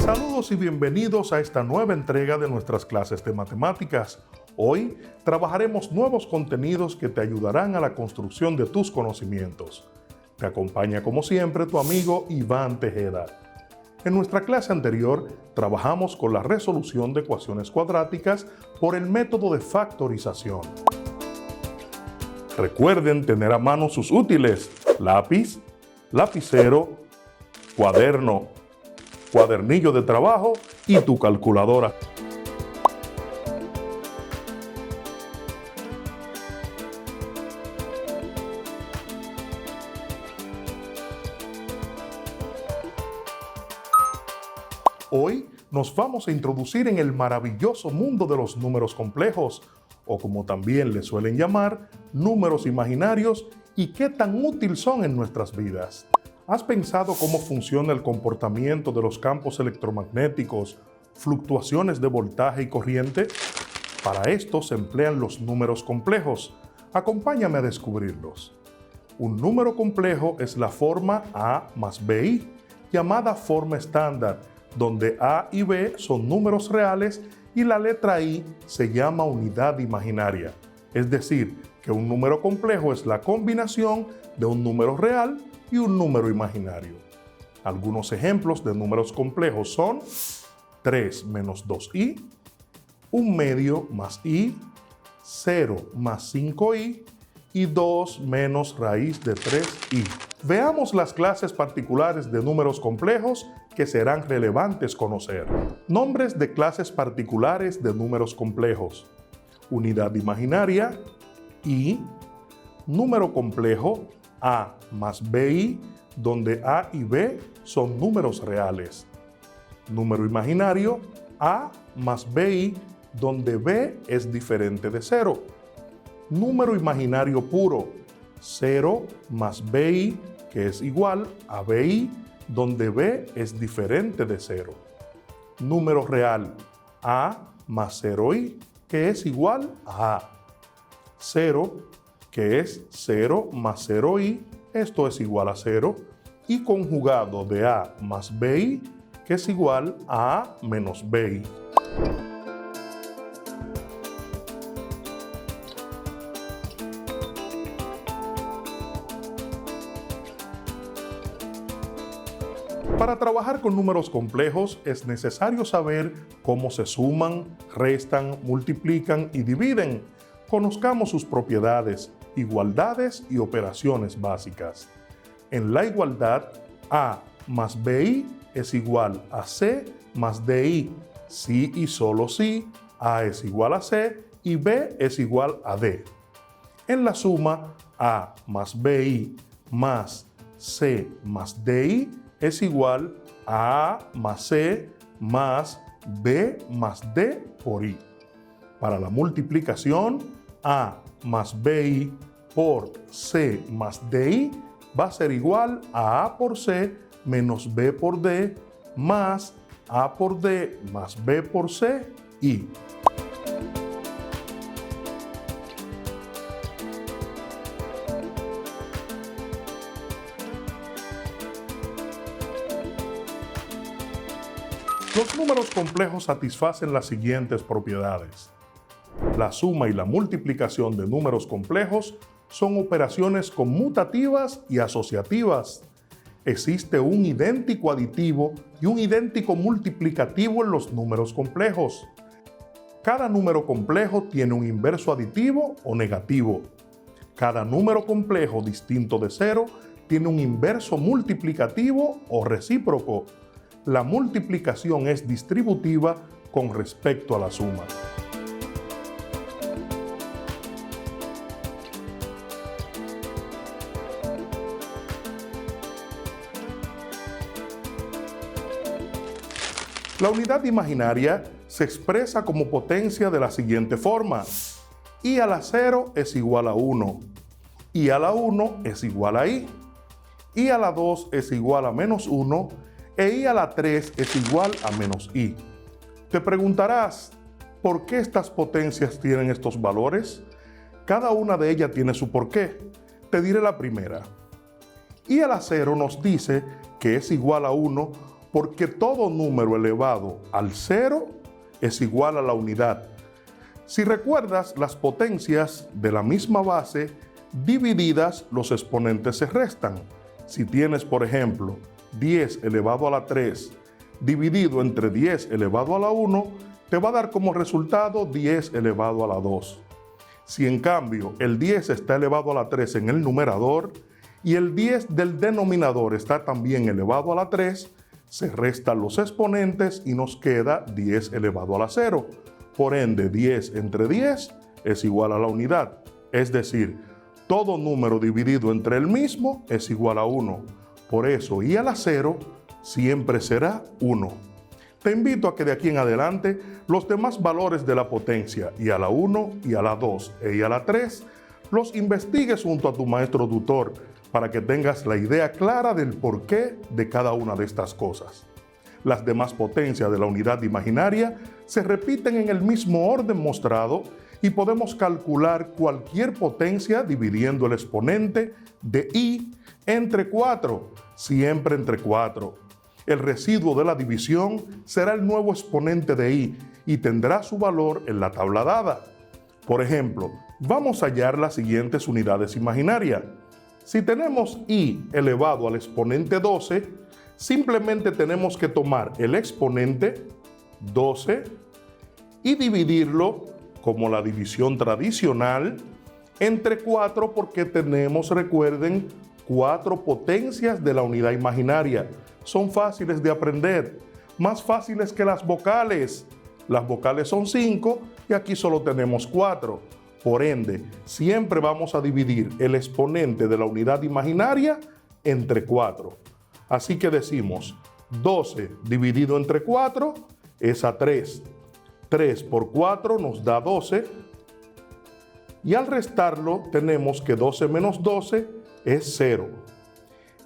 Saludos y bienvenidos a esta nueva entrega de nuestras clases de matemáticas. Hoy trabajaremos nuevos contenidos que te ayudarán a la construcción de tus conocimientos. Te acompaña como siempre tu amigo Iván Tejeda. En nuestra clase anterior trabajamos con la resolución de ecuaciones cuadráticas por el método de factorización. Recuerden tener a mano sus útiles: lápiz, lapicero, cuaderno, cuadernillo de trabajo y tu calculadora. Hoy nos vamos a introducir en el maravilloso mundo de los números complejos, o como también le suelen llamar, números imaginarios, y qué tan útil son en nuestras vidas. ¿Has pensado cómo funciona el comportamiento de los campos electromagnéticos, fluctuaciones de voltaje y corriente? Para esto se emplean los números complejos. Acompáñame a descubrirlos. Un número complejo es la forma A más BI, llamada forma estándar, donde A y B son números reales y la letra I se llama unidad imaginaria. Es decir, que un número complejo es la combinación de un número real y un número imaginario. Algunos ejemplos de números complejos son 3 menos 2i, 1 medio más i, 0 más 5i y 2 menos raíz de 3i. Veamos las clases particulares de números complejos que serán relevantes conocer. Nombres de clases particulares de números complejos: unidad imaginaria, i, número complejo A más BI, donde A y B son números reales. Número imaginario A más BI, donde B es diferente de 0. Número imaginario puro 0 más BI, que es igual a BI, donde B es diferente de 0. Número real A más 0i, que es igual a A. 0, que es 0 más 0i, esto es igual a 0, y conjugado de A más BI, que es igual a A menos BI. Para trabajar con números complejos es necesario saber cómo se suman, restan, multiplican y dividen. Conozcamos sus propiedades, igualdades y operaciones básicas. En la igualdad, A más BI es igual a C más DI. Si y solo si A es igual a C y B es igual a D. En la suma, A más BI más C más DI es igual a más C más B más D por I. Para la multiplicación, A más BI por C más DI va a ser igual a por C menos B por D más A por D más B por C I. Los números complejos satisfacen las siguientes propiedades. La suma y la multiplicación de números complejos son operaciones conmutativas y asociativas. Existe un idéntico aditivo y un idéntico multiplicativo en los números complejos. Cada número complejo tiene un inverso aditivo o negativo. Cada número complejo distinto de cero tiene un inverso multiplicativo o recíproco. La multiplicación es distributiva con respecto a la suma. La unidad imaginaria se expresa como potencia de la siguiente forma. I a la 0 es igual a 1. I a la 1 es igual a I. I a la 2 es igual a menos 1. E I a la 3 es igual a menos I. Te preguntarás, ¿por qué estas potencias tienen estos valores? Cada una de ellas tiene su porqué. Te diré la primera. I a la 0 nos dice que es igual a 1 porque todo número elevado al 0 es igual a la unidad. Si recuerdas, las potencias de la misma base divididas, los exponentes se restan. Si tienes, por ejemplo, 10 elevado a la 3 dividido entre 10 elevado a la 1, te va a dar como resultado 10 elevado a la 2. Si en cambio el 10 está elevado a la 3 en el numerador y el 10 del denominador está también elevado a la 3, se restan los exponentes y nos queda 10 elevado a la 0. Por ende, 10 entre 10 es igual a la unidad. Es decir, todo número dividido entre el mismo es igual a 1. Por eso, I a la 0 siempre será 1. Te invito a que de aquí en adelante los demás valores de la potencia, I a la 1, I a la 2 e I a la 3, los investigues junto a tu maestro tutor para que tengas la idea clara del porqué de cada una de estas cosas. Las demás potencias de la unidad imaginaria se repiten en el mismo orden mostrado y podemos calcular cualquier potencia dividiendo el exponente de I entre 4, siempre entre 4. El residuo de la división será el nuevo exponente de I y tendrá su valor en la tabla dada. Por ejemplo, vamos a hallar las siguientes unidades imaginarias. Si tenemos I elevado al exponente 12, simplemente tenemos que tomar el exponente 12 y dividirlo, como la división tradicional, entre 4 porque tenemos, recuerden, 4 potencias de la unidad imaginaria. Son fáciles de aprender, más fáciles que las vocales. Las vocales son 5 y aquí solo tenemos 4. Por ende, siempre vamos a dividir el exponente de la unidad imaginaria entre 4. Así que decimos 12 dividido entre 4 es a 3. 3 por 4 nos da 12. Y al restarlo tenemos que 12 menos 12 es 0.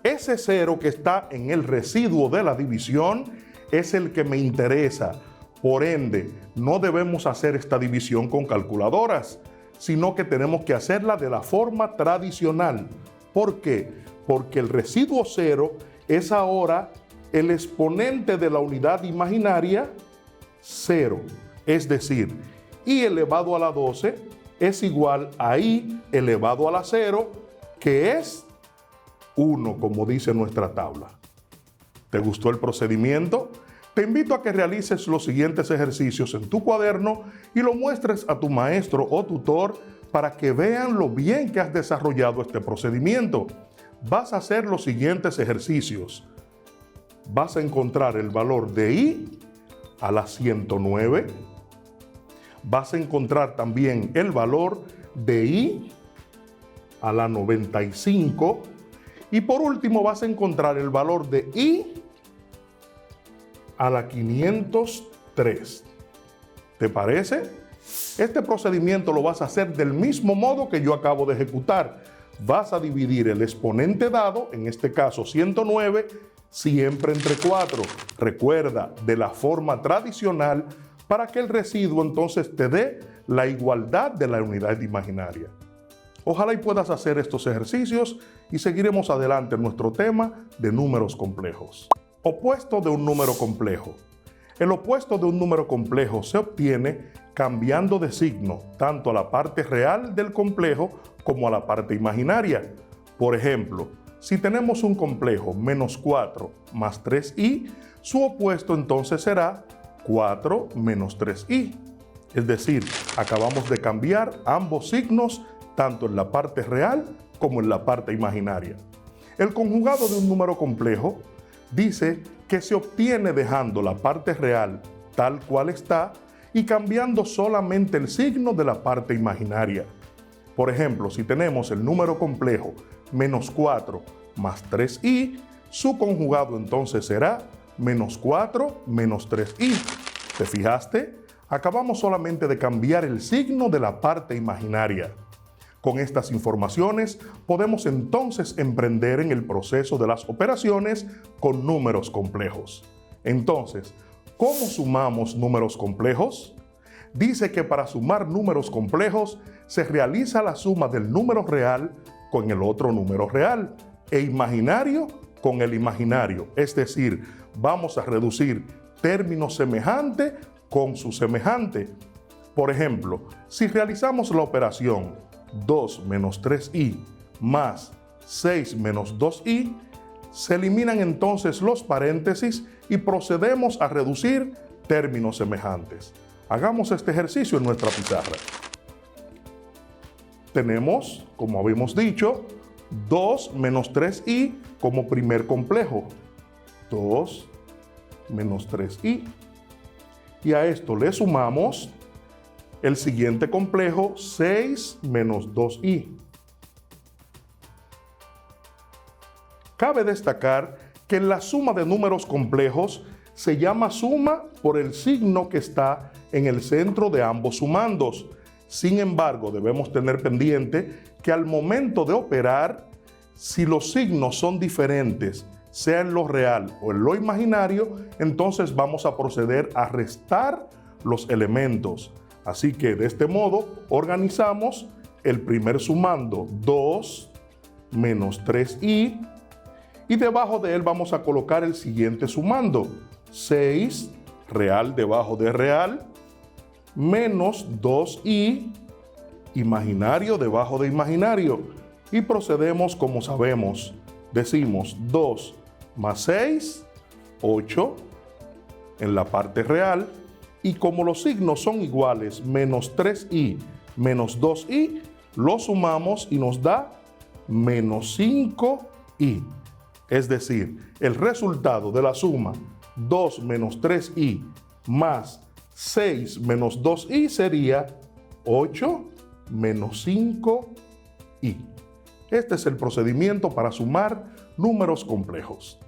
Ese 0 que está en el residuo de la división es el que me interesa. Por ende, no debemos hacer esta división con calculadoras, sino que tenemos que hacerla de la forma tradicional. ¿Por qué? Porque el residuo 0 es ahora el exponente de la unidad imaginaria 0. Es decir, I elevado a la 12 es igual a I elevado a la 0, que es 1, como dice nuestra tabla. ¿Te gustó el procedimiento? Te invito a que realices los siguientes ejercicios en tu cuaderno y lo muestres a tu maestro o tutor para que vean lo bien que has desarrollado este procedimiento. Vas a hacer los siguientes ejercicios. Vas a encontrar el valor de I a la 109. Vas a encontrar también el valor de I a la 95. Y por último vas a encontrar el valor de i a la 503. ¿Te parece? Este procedimiento lo vas a hacer del mismo modo que yo acabo de ejecutar. Vas a dividir el exponente dado, en este caso 109, siempre entre 4. Recuerda, de la forma tradicional, para que el residuo entonces te dé la igualdad de la unidad imaginaria. Ojalá y puedas hacer estos ejercicios y seguiremos adelante en nuestro tema de números complejos. Opuesto de un número complejo. El opuesto de un número complejo se obtiene cambiando de signo tanto a la parte real del complejo como a la parte imaginaria. Por ejemplo, si tenemos un complejo menos 4 más 3i, su opuesto entonces será 4 menos 3i. Es decir, acabamos de cambiar ambos signos tanto en la parte real como en la parte imaginaria. El conjugado de un número complejo dice que se obtiene dejando la parte real tal cual está y cambiando solamente el signo de la parte imaginaria. Por ejemplo, si tenemos el número complejo menos 4 más 3i, su conjugado entonces será menos 4 menos 3i. ¿Te fijaste? Acabamos solamente de cambiar el signo de la parte imaginaria. Con estas informaciones podemos entonces emprender en el proceso de las operaciones con números complejos. Entonces, ¿cómo sumamos números complejos? Dice que para sumar números complejos se realiza la suma del número real con el otro número real e imaginario con el imaginario. Es decir, vamos a reducir término semejante con su semejante. Por ejemplo, si realizamos la operación 2 menos 3i más 6 menos 2i, se eliminan entonces los paréntesis y procedemos a reducir términos semejantes. Hagamos este ejercicio en nuestra pizarra. Tenemos, como habíamos dicho, 2 menos 3i como primer complejo. 2 menos 3i. Y a esto le sumamos el siguiente complejo, 6 menos 2i. Cabe destacar que la suma de números complejos se llama suma por el signo que está en el centro de ambos sumandos. Sin embargo, debemos tener pendiente que al momento de operar, si los signos son diferentes, sea en lo real o en lo imaginario, entonces vamos a proceder a restar los elementos. Así que de este modo organizamos el primer sumando 2 menos 3i y debajo de él vamos a colocar el siguiente sumando 6 real debajo de real menos 2i imaginario debajo de imaginario y procedemos como sabemos. Decimos 2 más 6, 8 en la parte real. Y como los signos son iguales, menos 3i menos 2i, lo sumamos y nos da menos 5i. Es decir, el resultado de la suma 2 menos 3i más 6 menos 2i sería 8 menos 5i. Este es el procedimiento para sumar números complejos.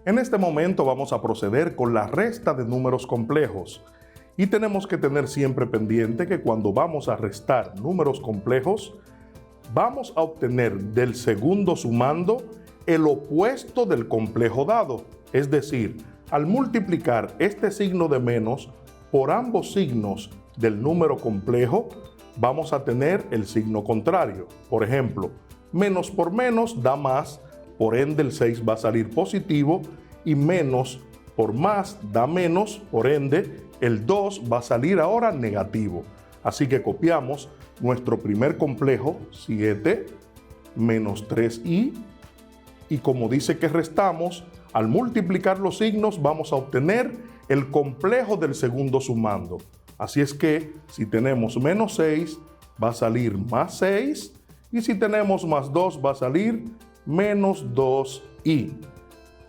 En este momento vamos a proceder con la resta de números complejos. Y tenemos que tener siempre pendiente que cuando vamos a restar números complejos, vamos a obtener del segundo sumando el opuesto del complejo dado. Es decir, al multiplicar este signo de menos por ambos signos del número complejo, vamos a tener el signo contrario. Por ejemplo, menos por menos da más, por ende el 6 va a salir positivo, y menos por más da menos, por ende el 2 va a salir ahora negativo. Así que copiamos nuestro primer complejo, 7 menos 3i, y como dice que restamos, al multiplicar los signos vamos a obtener el complejo del segundo sumando. Así es que si tenemos menos 6, va a salir más 6, y si tenemos más 2, va a salir menos 2i.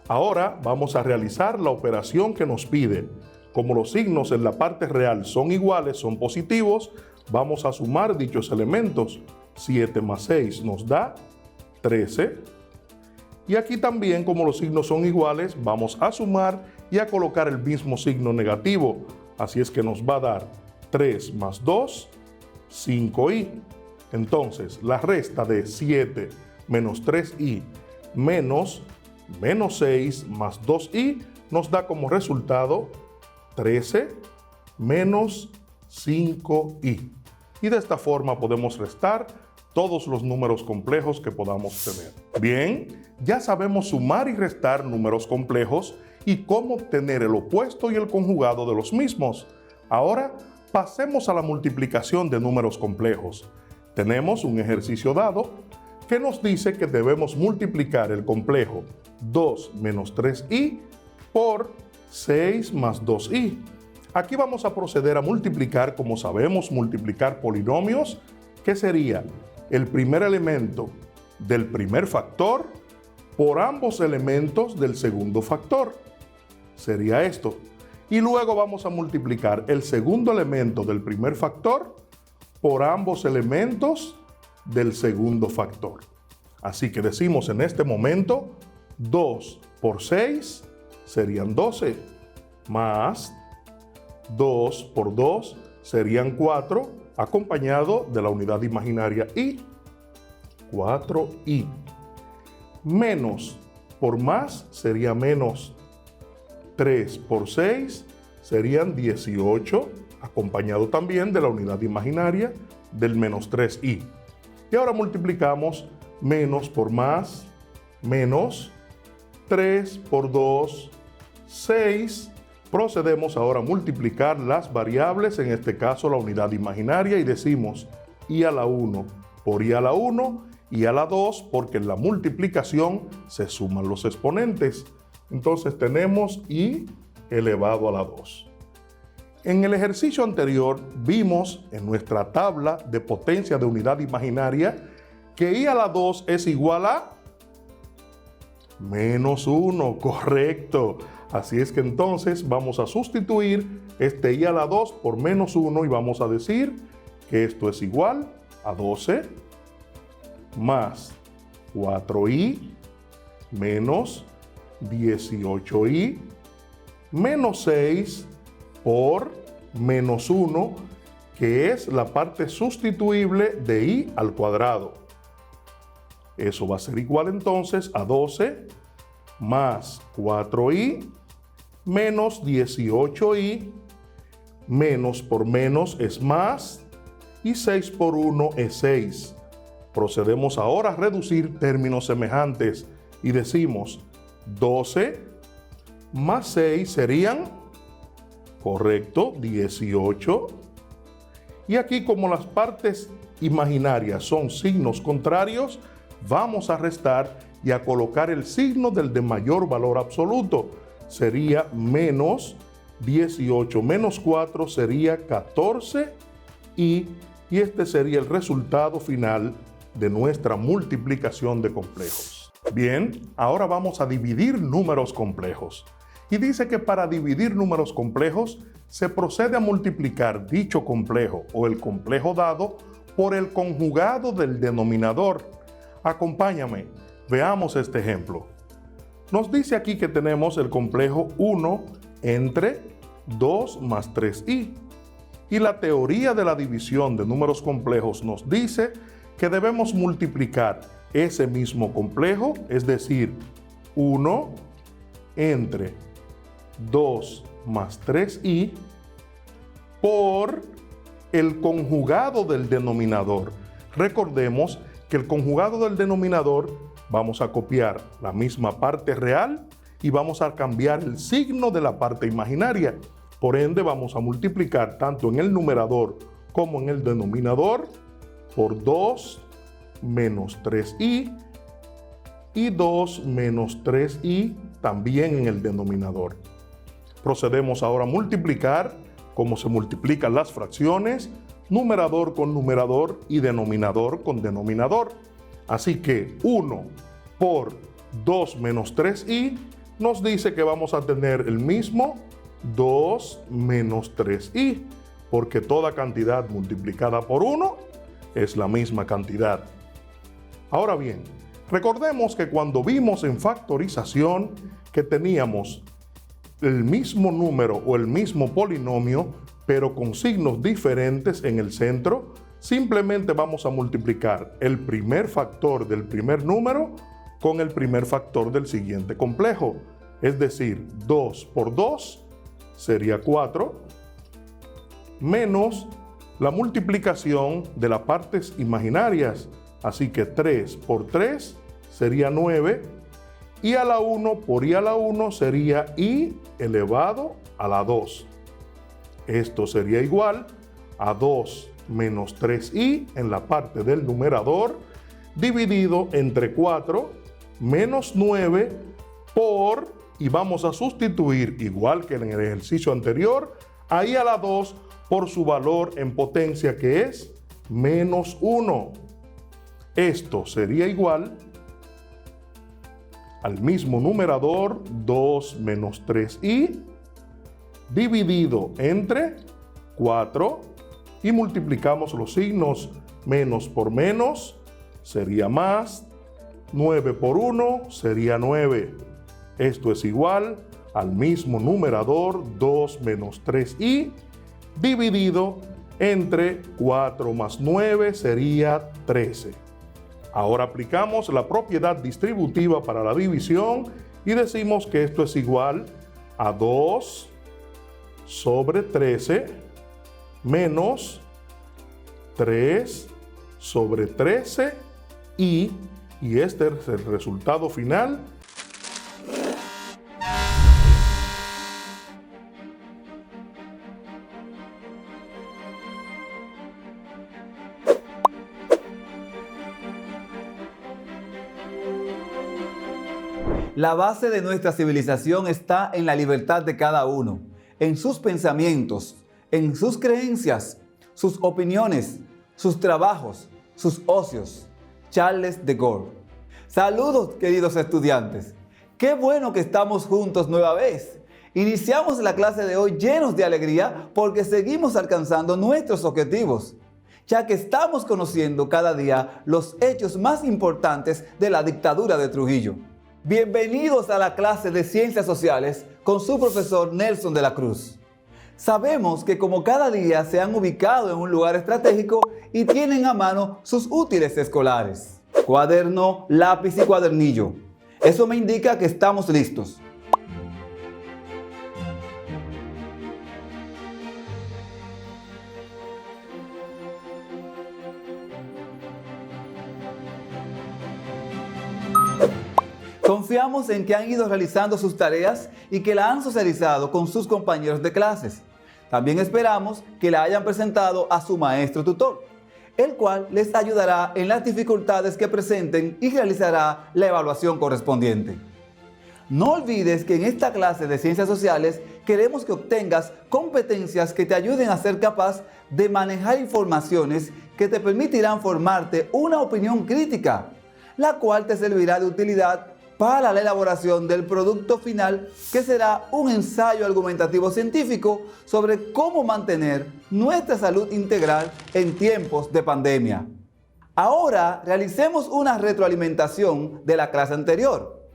Ahora vamos a realizar la operación que nos pide. Como los signos en la parte real son iguales, son positivos, vamos a sumar dichos elementos. 7 más 6 nos da 13. Y aquí también, como los signos son iguales, vamos a sumar y a colocar el mismo signo negativo. Así es que nos va a dar 3 más 2, 5i. Entonces, la resta de 7 menos 3i menos 6 más 2i nos da como resultado 13 menos 5i. Y de esta forma podemos restar todos los números complejos que podamos tener. Bien, ya sabemos sumar y restar números complejos y cómo obtener el opuesto y el conjugado de los mismos. Ahora pasemos a la multiplicación de números complejos. Tenemos un ejercicio dado que nos dice que debemos multiplicar el complejo 2 menos 3i por 6 más 2i. Aquí vamos a proceder a multiplicar, como sabemos, multiplicar polinomios, que sería el primer elemento del primer factor por ambos elementos del segundo factor. Sería esto. Y luego vamos a multiplicar el segundo elemento del primer factor por ambos elementos del segundo factor. Así que decimos en este momento 2 por 6 serían 12, más 2 por 2 serían 4, acompañado de la unidad imaginaria i, 4i. Menos por más sería menos. 3 por 6 serían 18, acompañado también de la unidad imaginaria del menos 3i. Y ahora multiplicamos menos por más, menos 3 por 2, 6. Procedemos ahora a multiplicar las variables, en este caso la unidad imaginaria, y decimos i a la 1 por i a la 1, y a la 2, porque en la multiplicación se suman los exponentes. Entonces tenemos i elevado a la 2. En el ejercicio anterior vimos en nuestra tabla de potencia de unidad imaginaria que i a la 2 es igual a menos 1, correcto. Así es que entonces vamos a sustituir este i a la 2 por menos 1 y vamos a decir que esto es igual a 12 más 4i menos 18i menos 6 por menos 1, que es la parte sustituible de i al cuadrado. Eso va a ser igual entonces a 12 más 4i menos 18i, menos por menos es más, y 6 por 1 es 6. Procedemos ahora a reducir términos semejantes y decimos 12 más 6 serían, correcto, 18. Y aquí, como las partes imaginarias son signos contrarios, vamos a restar y a colocar el signo del de mayor valor absoluto. Sería menos 18 menos 4 sería 14 y este sería el resultado final de nuestra multiplicación de complejos. Bien, ahora vamos a dividir números complejos. Y dice que para dividir números complejos se procede a multiplicar dicho complejo o el complejo dado por el conjugado del denominador. Acompáñame, veamos este ejemplo. Nos dice aquí que tenemos el complejo 1 entre 2 más 3i. Y la teoría de la división de números complejos nos dice que debemos multiplicar ese mismo complejo, es decir, 1 entre 2 más 3i, por el conjugado del denominador. Recordemos que el conjugado del denominador vamos a copiar la misma parte real y vamos a cambiar el signo de la parte imaginaria. Por ende, vamos a multiplicar tanto en el numerador como en el denominador por 2 menos 3i y 2 menos 3i también en el denominador. Procedemos ahora a multiplicar como se multiplican las fracciones, numerador con numerador y denominador con denominador. Así que 1 por 2 menos 3i nos dice que vamos a tener el mismo 2 menos 3i, porque toda cantidad multiplicada por 1 es la misma cantidad. Ahora bien, recordemos que cuando vimos en factorización que teníamos el mismo número o el mismo polinomio, pero con signos diferentes en el centro, simplemente vamos a multiplicar el primer factor del primer número con el primer factor del siguiente complejo. Es decir, 2 por 2 sería 4, menos la multiplicación de las partes imaginarias. Así que 3 por 3 sería 9, y a la 1 por i a la 1 sería i elevado a la 2. Esto sería igual a 2 menos 3i en la parte del numerador, dividido entre 4 menos 9 por, y vamos a sustituir, igual que en el ejercicio anterior, a i a la 2 por su valor en potencia, que es menos 1. Esto sería igual al mismo numerador, 2 menos 3i, dividido entre 4, y multiplicamos los signos. Menos por menos sería más, 9 por 1 sería 9. Esto es igual al mismo numerador, 2 menos 3i, dividido entre 4 más 9 sería 13. Ahora aplicamos la propiedad distributiva para la división y decimos que esto es igual a 2 sobre 13 menos 3 sobre 13 y este es el resultado final. La base de nuestra civilización está en la libertad de cada uno, en sus pensamientos, en sus creencias, sus opiniones, sus trabajos, sus ocios. Charles de Gaulle. Saludos, queridos estudiantes. Qué bueno que estamos juntos nueva vez. Iniciamos la clase de hoy llenos de alegría porque seguimos alcanzando nuestros objetivos, ya que estamos conociendo cada día los hechos más importantes de la dictadura de Trujillo. Bienvenidos a la clase de Ciencias Sociales con su profesor Nelson de la Cruz. Sabemos que como cada día se han ubicado en un lugar estratégico y tienen a mano sus útiles escolares. Cuaderno, lápiz y cuadernillo. Eso me indica que estamos listos. Confiamos en que han ido realizando sus tareas y que la han socializado con sus compañeros de clases. También esperamos que la hayan presentado a su maestro tutor, el cual les ayudará en las dificultades que presenten y realizará la evaluación correspondiente. No olvides que en esta clase de Ciencias Sociales queremos que obtengas competencias que te ayuden a ser capaz de manejar informaciones que te permitirán formarte una opinión crítica, la cual te servirá de utilidad para la elaboración del producto final, que será un ensayo argumentativo científico sobre cómo mantener nuestra salud integral en tiempos de pandemia. Ahora realicemos una retroalimentación de la clase anterior.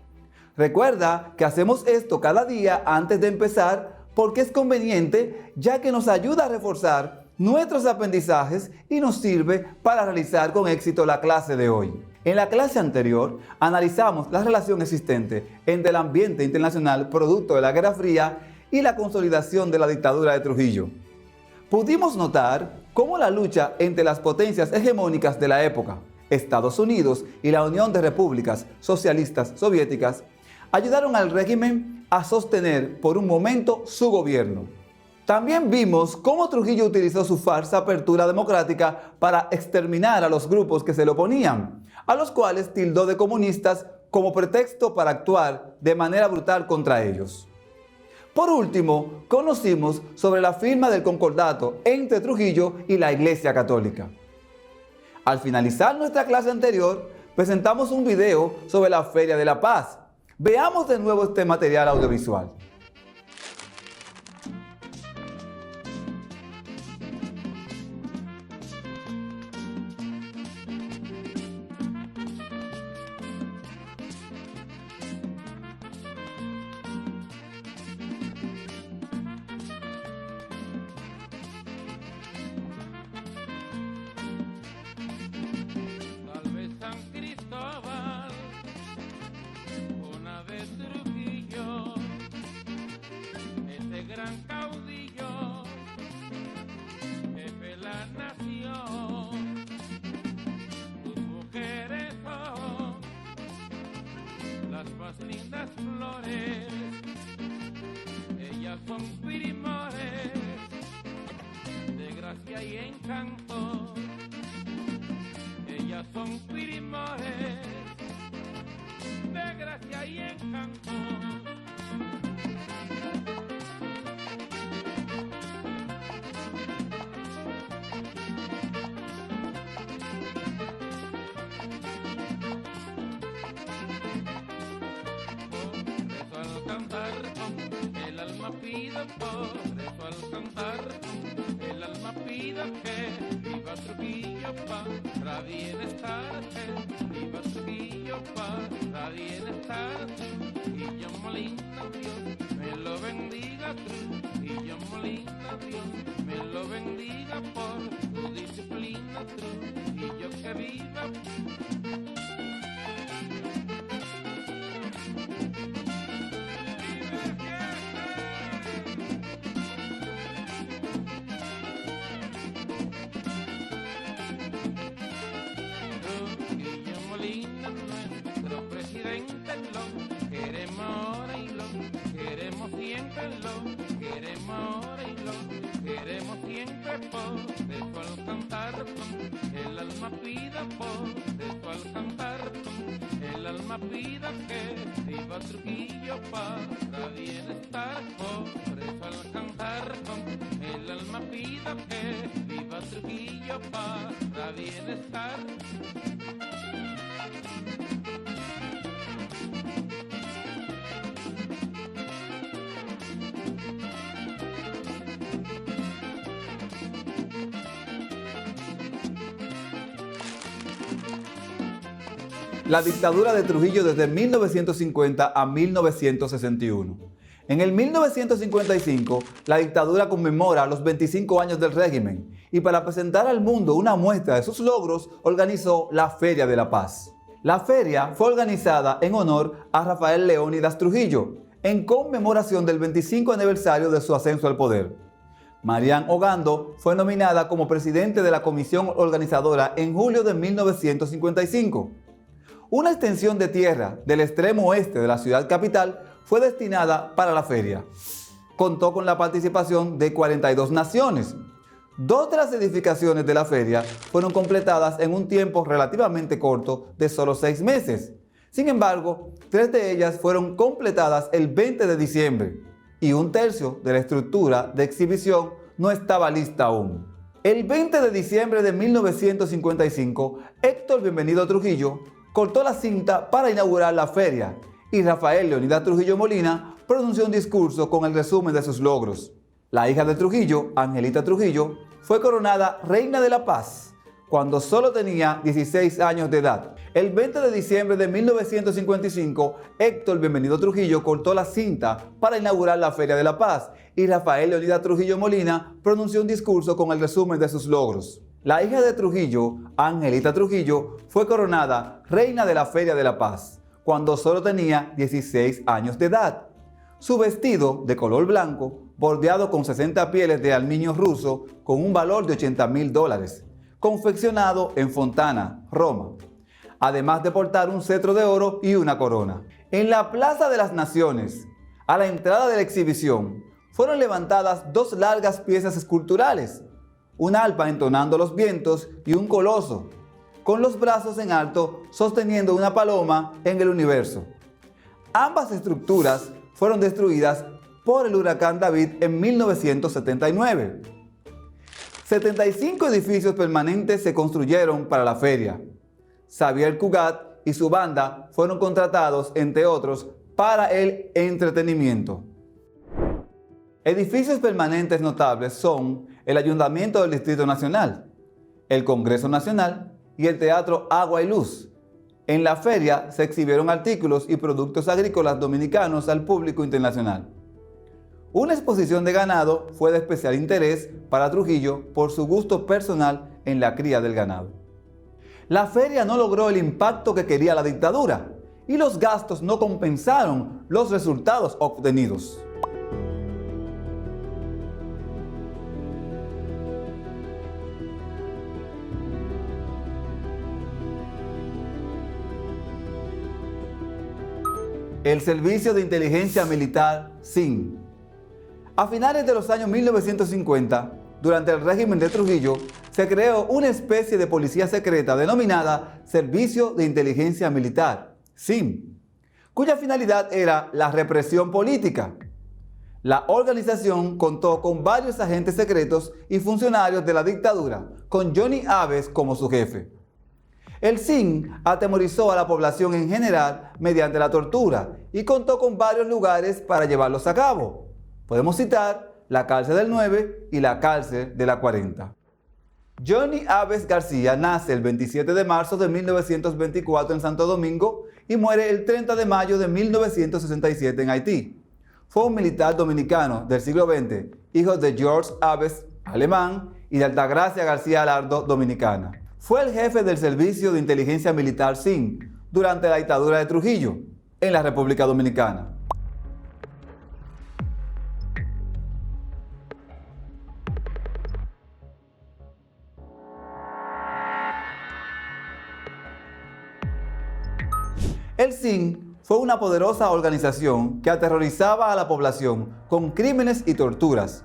Recuerda que hacemos esto cada día antes de empezar porque es conveniente, ya que nos ayuda a reforzar nuestros aprendizajes y nos sirve para realizar con éxito la clase de hoy. En la clase anterior analizamos la relación existente entre el ambiente internacional producto de la Guerra Fría y la consolidación de la dictadura de Trujillo. Pudimos notar cómo la lucha entre las potencias hegemónicas de la época, Estados Unidos y la Unión de Repúblicas Socialistas Soviéticas, ayudaron al régimen a sostener por un momento su gobierno. También vimos cómo Trujillo utilizó su falsa apertura democrática para exterminar a los grupos que se le oponían, a los cuales tildó de comunistas como pretexto para actuar de manera brutal contra ellos. Por último, conocimos sobre la firma del concordato entre Trujillo y la Iglesia Católica. Al finalizar nuestra clase anterior, presentamos un video sobre la Feria de la Paz. Veamos de nuevo este material audiovisual. son pirimores de gracia y encanto. Ellas son pirimores de gracia y encanto. Por eso al cantar el alma pide que viva Trujillo para bienestar, que viva Trujillo para bienestar. Trujillo Molina, Dios me lo bendiga, Trujillo Molina, Dios me lo bendiga por tu disciplina, Trujillo que viva. Nuestro presidente lo queremos ahora y lo queremos siempre, lo queremos ahora y lo queremos siempre. Por eso al cantar el alma pida, por eso al cantar el alma pida que viva Trujillo para bienestar. Por eso al cantar el alma pida que viva Trujillo para bienestar. La dictadura de Trujillo desde 1950 a 1961. En el 1955, la dictadura conmemora los 25 años del régimen y para presentar al mundo una muestra de sus logros, organizó la Feria de la Paz. La feria fue organizada en honor a Rafael Leónidas Trujillo, en conmemoración del 25 aniversario de su ascenso al poder. Marián Ogando fue nominada como presidente de la comisión organizadora en julio de 1955. Una extensión de tierra del extremo oeste de la ciudad capital fue destinada para la feria. Contó con la participación de 42 naciones. 2 de las edificaciones de la feria fueron completadas en un tiempo relativamente corto de solo 6 meses. Sin embargo, 3 de ellas fueron completadas el 20 de diciembre y 1/3 de la estructura de exhibición no estaba lista aún. El 20 de diciembre de 1955, Héctor Bienvenido Trujillo cortó la cinta para inaugurar la feria y Rafael Leónidas Trujillo Molina pronunció un discurso con el resumen de sus logros. La hija de Trujillo, Angelita Trujillo, fue coronada Reina de la Paz cuando solo tenía 16 años de edad. El 20 de diciembre de 1955, Héctor Bienvenido Trujillo cortó la cinta para inaugurar la Feria de la Paz y Rafael Leónidas Trujillo Molina pronunció un discurso con el resumen de sus logros. La hija de Trujillo, Angelita Trujillo, fue coronada Reina de la Feria de la Paz cuando solo tenía 16 años de edad. Su vestido, de color blanco, bordeado con 60 pieles de almiño ruso con un valor de $80.000, confeccionado en Fontana, Roma, además de portar un cetro de oro y una corona. En la Plaza de las Naciones, a la entrada de la exhibición, fueron levantadas 2 largas piezas esculturales, un alpa entonando los vientos y un coloso, con los brazos en alto sosteniendo una paloma en el universo. Ambas estructuras fueron destruidas por el huracán David en 1979. 75 edificios permanentes se construyeron para la feria. Xavier Cugat y su banda fueron contratados, entre otros, para el entretenimiento. Edificios permanentes notables son el Ayuntamiento del Distrito Nacional, el Congreso Nacional y el Teatro Agua y Luz. En la feria se exhibieron artículos y productos agrícolas dominicanos al público internacional. Una exposición de ganado fue de especial interés para Trujillo por su gusto personal en la cría del ganado. La feria no logró el impacto que quería la dictadura y los gastos no compensaron los resultados obtenidos. El Servicio de Inteligencia Militar, SIN. A finales de los años 1950, durante el régimen de Trujillo, se creó una especie de policía secreta denominada Servicio de Inteligencia Militar, SIM, cuya finalidad era la represión política. La organización contó con varios agentes secretos y funcionarios de la dictadura, con Johnny Aves como su jefe. El SIM atemorizó a la población en general mediante la tortura y contó con varios lugares para llevarlos a cabo. Podemos citar la cárcel del 9 y la cárcel de la 40. Johnny Aves García nace el 27 de marzo de 1924 en Santo Domingo y muere el 30 de mayo de 1967 en Haití. Fue un militar dominicano del siglo XX, hijo de George Aves, alemán, y de Altagracia García Alardo, dominicana. Fue el jefe del Servicio de Inteligencia Militar SIM durante la dictadura de Trujillo, en la República Dominicana. El SIM fue una poderosa organización que aterrorizaba a la población con crímenes y torturas,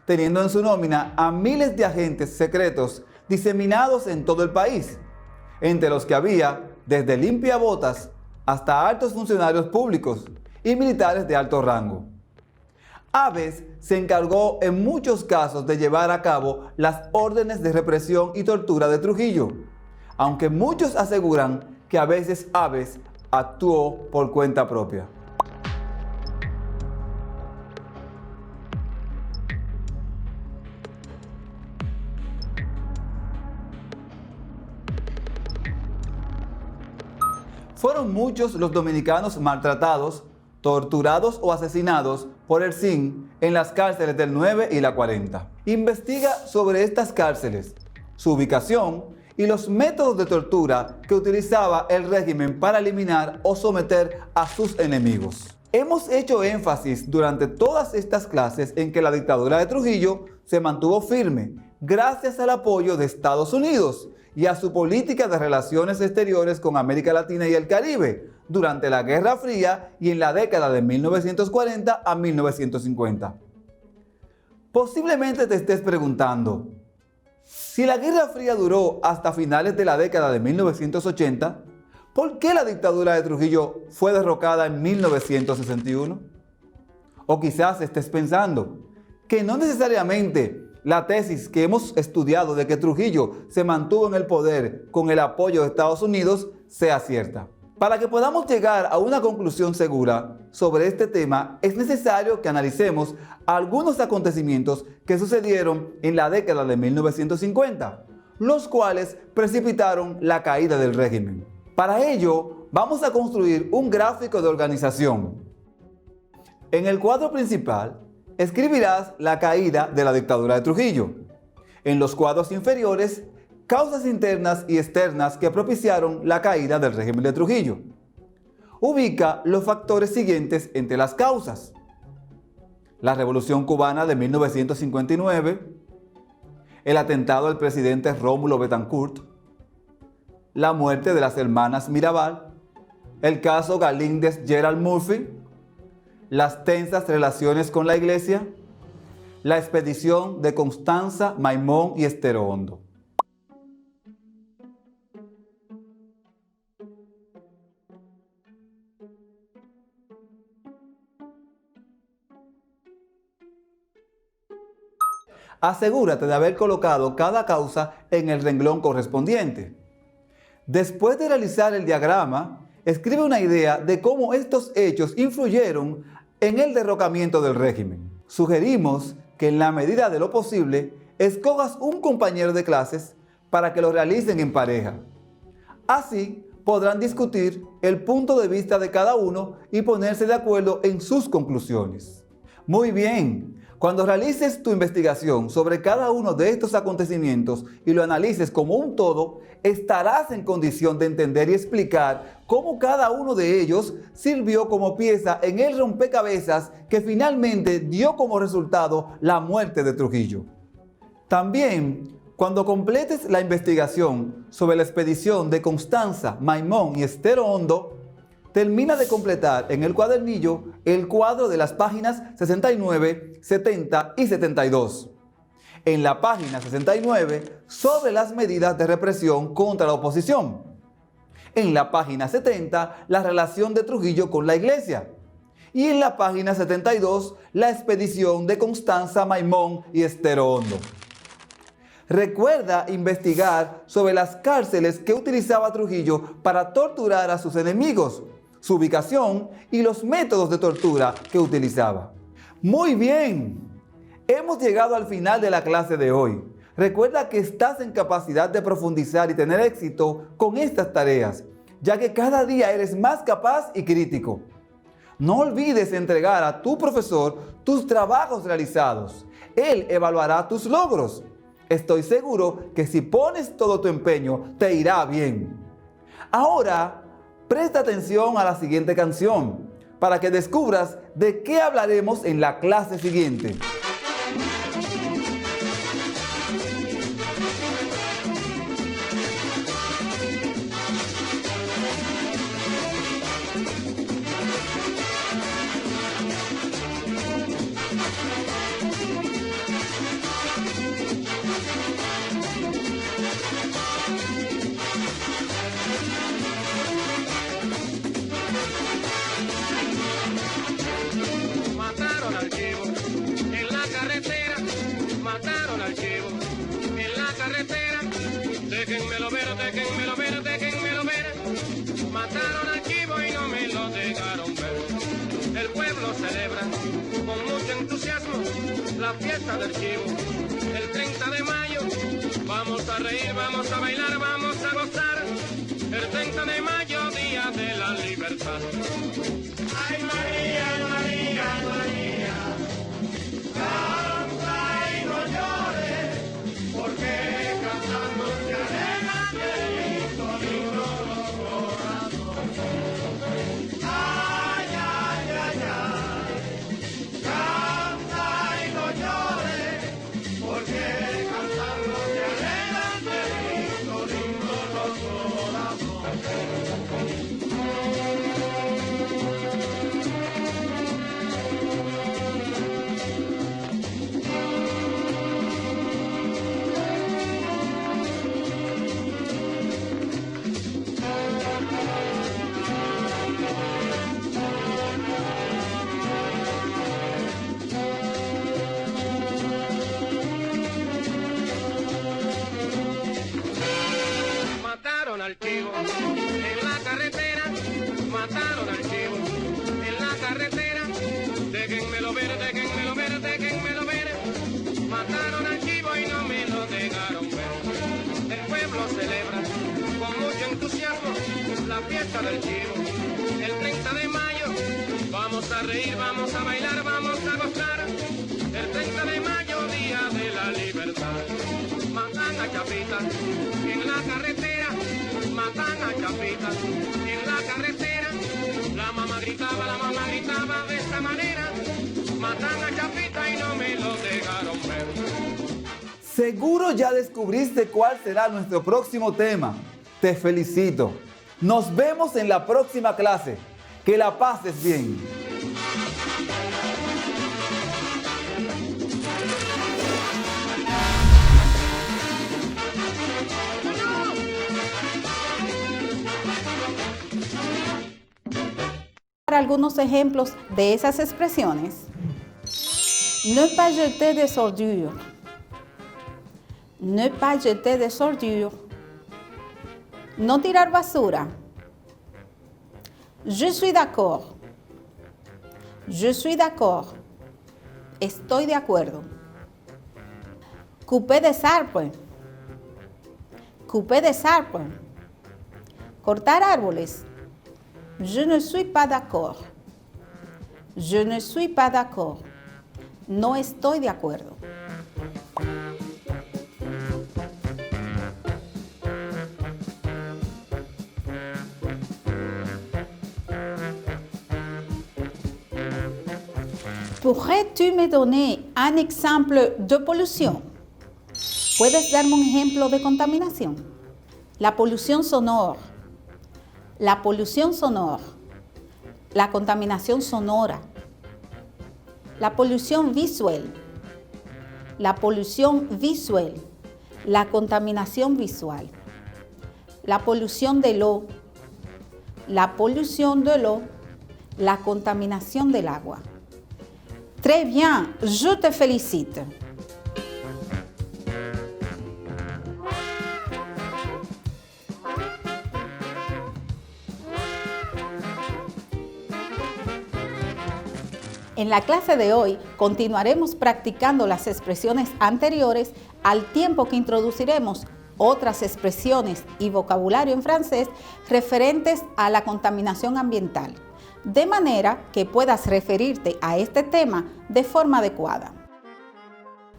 teniendo en su nómina a miles de agentes secretos diseminados en todo el país, entre los que había desde limpiabotas hasta altos funcionarios públicos y militares de alto rango. Aves se encargó en muchos casos de llevar a cabo las órdenes de represión y tortura de Trujillo, aunque muchos aseguran que a veces Aves actuó por cuenta propia. Fueron muchos los dominicanos maltratados, torturados o asesinados por el SIM en las cárceles del 9 y la 40. Investiga sobre estas cárceles, su ubicación y los métodos de tortura que utilizaba el régimen para eliminar o someter a sus enemigos. Hemos hecho énfasis durante todas estas clases en que la dictadura de Trujillo se mantuvo firme gracias al apoyo de Estados Unidos y a su política de relaciones exteriores con América Latina y el Caribe durante la Guerra Fría y en la década de 1940 a 1950. Posiblemente te estés preguntando, si la Guerra Fría duró hasta finales de la década de 1980, ¿por qué la dictadura de Trujillo fue derrocada en 1961? O quizás estés pensando que no necesariamente la tesis que hemos estudiado de que Trujillo se mantuvo en el poder con el apoyo de Estados Unidos sea cierta. Para que podamos llegar a una conclusión segura sobre este tema, es necesario que analicemos algunos acontecimientos que sucedieron en la década de 1950, los cuales precipitaron la caída del régimen. Para ello, vamos a construir un gráfico de organización. En el cuadro principal, escribirás la caída de la dictadura de Trujillo. En los cuadros inferiores, causas internas y externas que propiciaron la caída del régimen de Trujillo. Ubica los factores siguientes entre las causas: la Revolución Cubana de 1959, el atentado al presidente Rómulo Betancourt, la muerte de las hermanas Mirabal, el caso Galíndez-Gerald Murphy, las tensas relaciones con la Iglesia, la expedición de Constanza, Maimón y Estero Hondo. Asegúrate de haber colocado cada causa en el renglón correspondiente. Después de realizar el diagrama, escribe una idea de cómo estos hechos influyeron en el derrocamiento del régimen. Sugerimos que en la medida de lo posible, escojas un compañero de clases para que lo realicen en pareja. Así podrán discutir el punto de vista de cada uno y ponerse de acuerdo en sus conclusiones. Muy bien. Cuando realices tu investigación sobre cada uno de estos acontecimientos y lo analices como un todo, estarás en condición de entender y explicar cómo cada uno de ellos sirvió como pieza en el rompecabezas que finalmente dio como resultado la muerte de Trujillo. También, cuando completes la investigación sobre la expedición de Constanza, Maimón y Estero Hondo, termina de completar en el cuadernillo el cuadro de las páginas 69, 70 y 72. En la página 69, sobre las medidas de represión contra la oposición. En la página 70, la relación de Trujillo con la iglesia. Y en la página 72, la expedición de Constanza Maimón y Estero Hondo. Recuerda investigar sobre las cárceles que utilizaba Trujillo para torturar a sus enemigos, su ubicación y los métodos de tortura que utilizaba. Muy bien, hemos llegado al final de la clase de hoy. Recuerda que estás en capacidad de profundizar y tener éxito con estas tareas, ya que cada día eres más capaz y crítico. No olvides entregar a tu profesor tus trabajos realizados. Él evaluará tus logros. Estoy seguro que si pones todo tu empeño, te irá bien. Ahora, presta atención a la siguiente canción para que descubras de qué hablaremos en la clase siguiente. Mataron al chivo en la carretera, mataron al chivo en la carretera. Déjenmelo ver, déjenmelo ver, déjenmelo ver. Mataron al chivo y no me lo dejaron ver. El pueblo celebra con mucho entusiasmo la fiesta del chivo. El 30 de mayo vamos a reír, vamos a bailar, vamos a gozar. El 30 de mayo, día de la libertad. Ay, María, María, María, canta y no llores, porque cantando se alegra lindo, lindo los corazones. Ay, ay, ay, ay, canta y no llores, porque cantando se alegra lindo, lindo los corazones. Mataron al chivo en la carretera, mataron al chivo en la carretera. Déjenmelo ver, déjenmelo ver, déjenmelo ver. Mataron al chivo y no me lo dejaron ver. El pueblo celebra con mucho entusiasmo la fiesta del chivo. El 30 de mayo vamos a reír, vamos a bailar, vamos a gozar. El 30 de mayo, día de la libertad. Matan a Chapita en la carretera, matan a Chapita en la carretera. La mamá gritaba de esta manera. Matan a Chapita y no me lo dejaron ver. Seguro ya descubriste cuál será nuestro próximo tema. Te felicito. Nos vemos en la próxima clase. Que la pases bien. Algunos ejemplos de esas expresiones. Ne pas jeter des ordures. Ne pas jeter des ordures. No tirar basura. Je suis d'accord. Je suis d'accord. Estoy de acuerdo. Couper des arbres. Couper des arbres. Cortar árboles. Je ne suis pas d'accord. Je ne suis pas d'accord. No estoy de acuerdo. ¿Pourrais-tu me donner un exemple de pollution? ¿Puedes darme un ejemplo de contaminación? La pollution sonore. La pollution sonore. la contaminación sonora, la polución visual, la polución visual, la contaminación visual, la polución de l'eau, la pollution de l'eau, la contaminación del agua. Très bien, je te félicite. En la clase de hoy continuaremos practicando las expresiones anteriores al tiempo que introduciremos otras expresiones y vocabulario en francés referentes a la contaminación ambiental, de manera que puedas referirte a este tema de forma adecuada.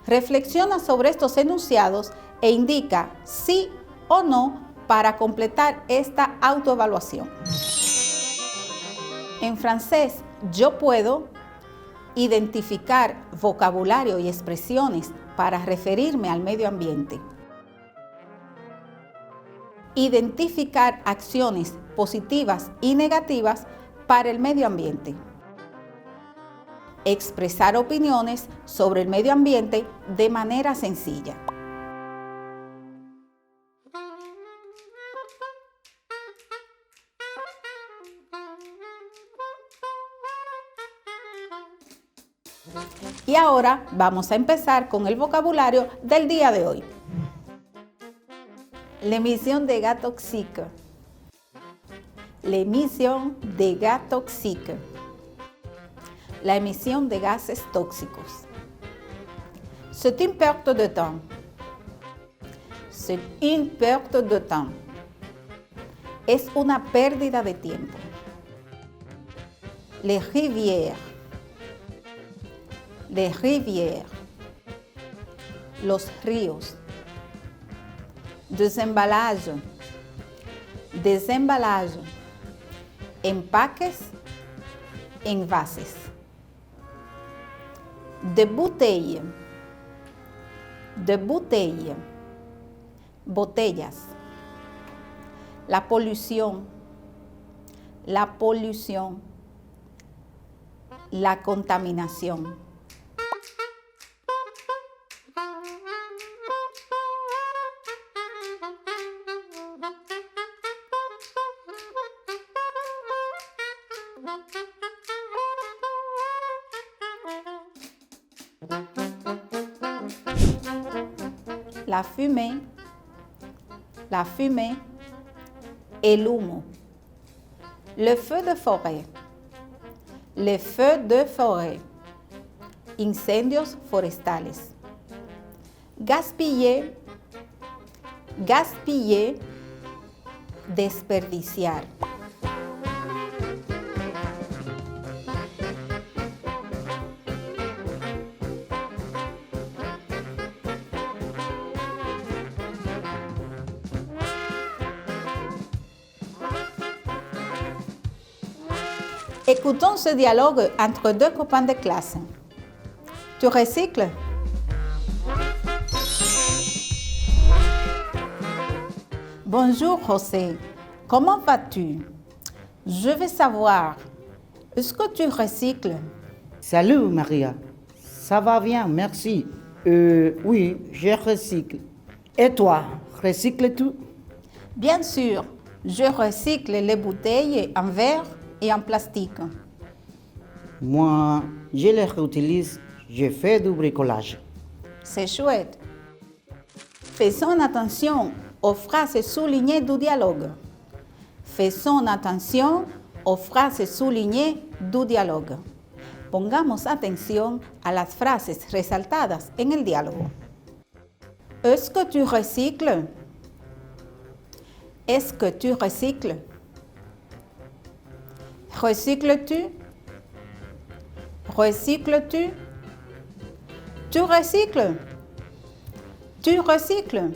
Reflexiona sobre estos enunciados e indica sí o no para completar esta autoevaluación. En francés, yo puedo identificar vocabulario y expresiones para referirme al medio ambiente. Identificar acciones positivas y negativas para el medio ambiente. Expresar opiniones sobre el medio ambiente de manera sencilla. Y ahora vamos a empezar con el vocabulario del día de hoy. L'émission des gaz toxiques. L'émission des gaz toxiques. La emisión de gases tóxicos. C'est une perte de temps. C'est une perte de temps. Es una pérdida de tiempo. Les rivières. Les rivières. Los ríos. Desemballage. Desemballage. Empaques, envases. De bouteilles. De bouteilles. Botellas. La pollución. La pollución. La contaminación. La fumée, el humo, le feu de forêt, les feux de forêt, incendios forestales, gaspiller, gaspiller, desperdiciar. Écoutons ce dialogue entre deux copains de classe. Tu recycles? Bonjour José, comment vas-tu? Je veux savoir, est-ce que tu recycles? Salut Maria, ça va bien, merci. Oui, je recycle. Et toi, recycles-tu? Bien sûr, je recycle les bouteilles en verre et en plastique. Moi, je les réutilise, je fais du bricolage. C'est chouette. Faisons attention aux phrases soulignées du dialogue. Faisons attention aux phrases soulignées du dialogue. Pongamos atención a las frases resaltadas en el diálogo. Est-ce que tu recycles? Est-ce que tu recycles? Recycles-tu? Recycles-tu? Tu recycles? Tu recycles?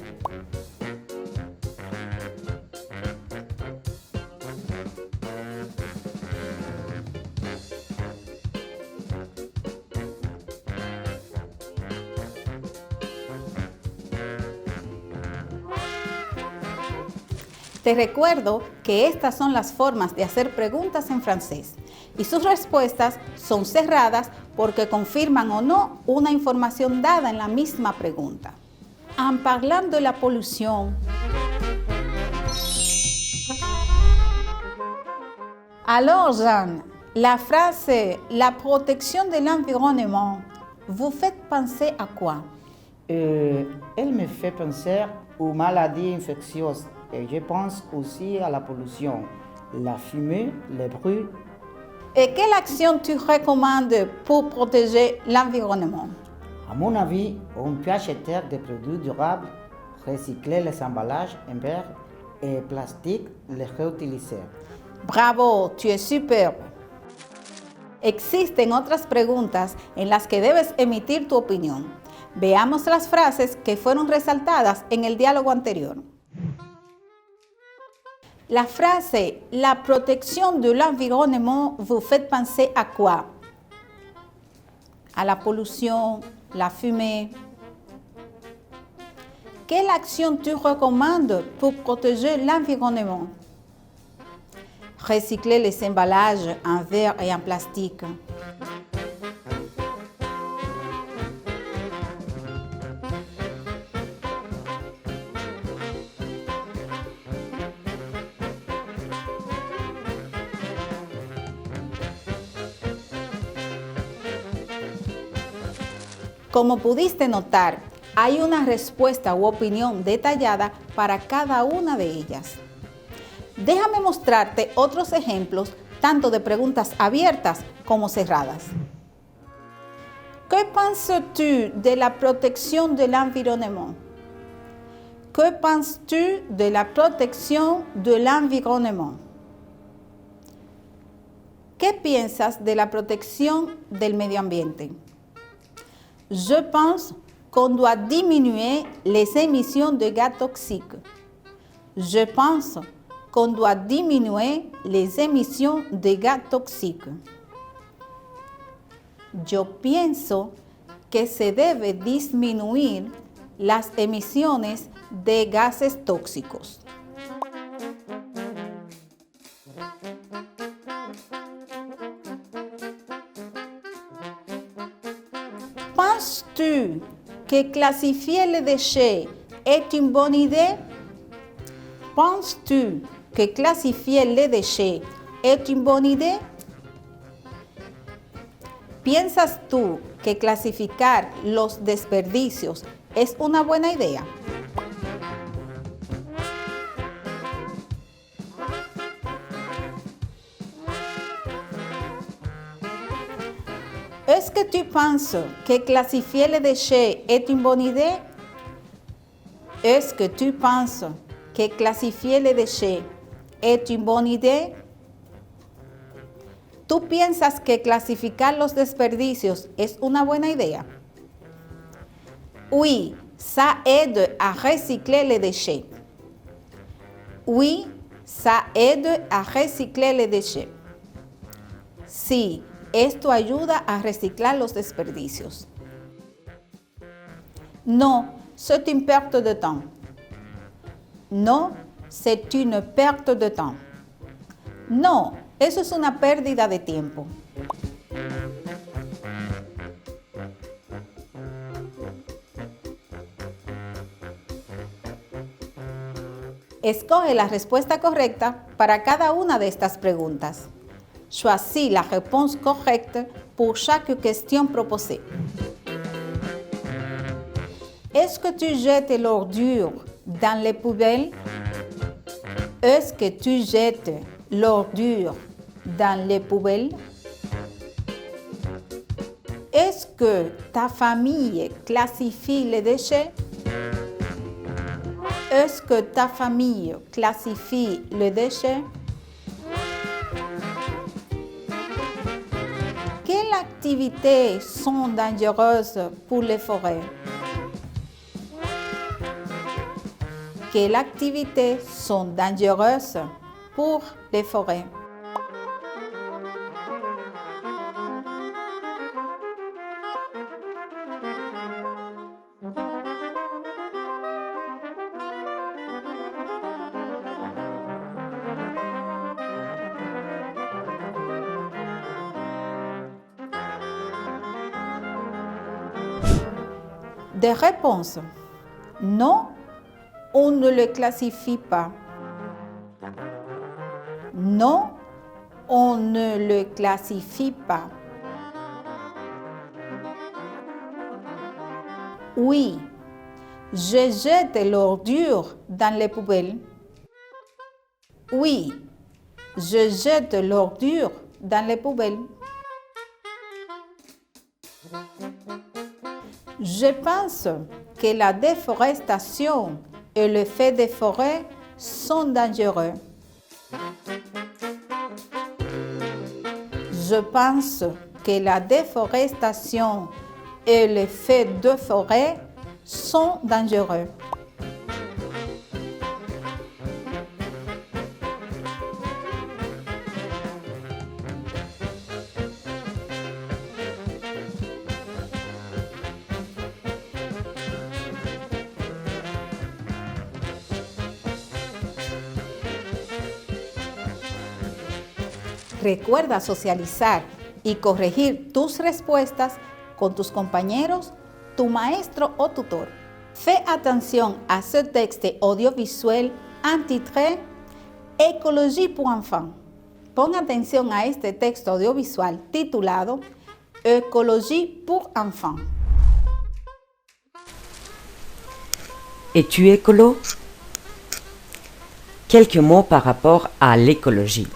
Te recuerdo que estas son las formas de hacer preguntas en francés y sus respuestas son cerradas porque confirman o no una información dada en la misma pregunta. En parlant de la pollution, alors Jeanne, la phrase « la protection de l'environnement » vous faites penser à quoi? Elle me fait penser aux maladies infectieuses et je pense aussi à la pollution, la fumée, les bruits. Et quelle action tu recommandes pour protéger l'environnement? À mon avis, on peut acheter des produits durables, recycler les emballages en verre et plastique, les réutiliser. Bravo, tu es superbe. Existen otras preguntas en las que debes emitir tu opinión. Veamos las frases que fueron resaltadas en el diálogo anterior. La frase « La protection de l'environnement vous fait penser à quoi ?» À la pollution, la fumée. Quelle action tu recommandes pour protéger l'environnement? Recycler les emballages en verre et en plastique. Como pudiste notar, hay una respuesta u opinión detallada para cada una de ellas. Déjame mostrarte otros ejemplos, tanto de preguntas abiertas como cerradas. Que penses-tu de la protection de l'environnement? Que penses-tu de la protection de l'environnement? ¿Qué piensas de la protección del medio ambiente? Je pense qu'on doit diminuer les émissions de gaz toxiques. Je pense qu'on doit diminuer les émissions de gaz toxiques. Yo pienso que se debe disminuir las emisiones de gases tóxicos. Penses-tu que classifier les déchets est une bonne idée? Penses-tu que classifier les déchets est une bonne idée? ¿Piensas tú que clasificar los desperdicios es una buena idea? Est-ce que tu penses que classifier les déchets est une bonne idée? Est-ce que tu penses que clasifier les déchets est une bonne idée? ¿Tú piensas que clasificar los desperdicios es una buena idea? Oui, ça aide à recycler les déchets. Oui, ça aide à recycler les déchets. Sí, esto ayuda a reciclar los desperdicios. Non, c'est une perte de temps. Non, c'est une perte de temps. No, eso es una pérdida de tiempo. Escoge la respuesta correcta para cada una de estas preguntas. Choisis la réponse correcte pour chaque question proposée. Est-ce que tu jettes l'ordure dans les poubelles? Est-ce que tu jettes l'ordure dans les poubelles? Est-ce que ta famille classifie les déchets? Est-ce que ta famille classifie les déchets? Quelles activités sont dangereuses pour les forêts? Quelles activités sont dangereuses pour les forêts? des réponses. Non, on ne le classifie pas. Non, on ne le classifie pas. Oui, je jette l'ordure dans les poubelles. Oui, je jette l'ordure dans les poubelles. Je pense que la déforestation et le feu des forêts sont dangereux. Je pense que la déforestation et le feu de forêt sont dangereux. Recuerda socializar y corregir tus respuestas con tus compañeros, tu maestro o tutor. Fais attention à ce texte audiovisuel intitulé Écologie pour enfants. Pon atención a este texto audiovisual titulado Écologie pour enfants. Es-tu écolo? Quelques mots par rapport à l'écologie.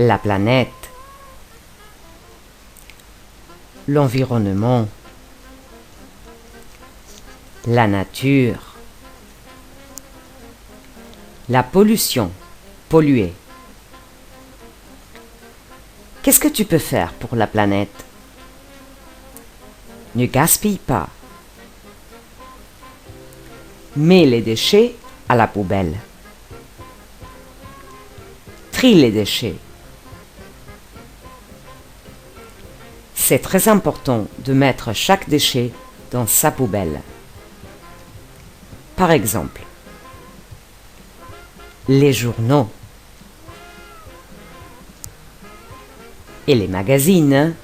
La planète, l'environnement, la nature, la pollution, polluer. Qu'est-ce que tu peux faire pour la planète? Ne gaspille pas. Mets les déchets à la poubelle. Trie les déchets. C'est très important de mettre chaque déchet dans sa poubelle. Par exemple, les journaux et les magazines,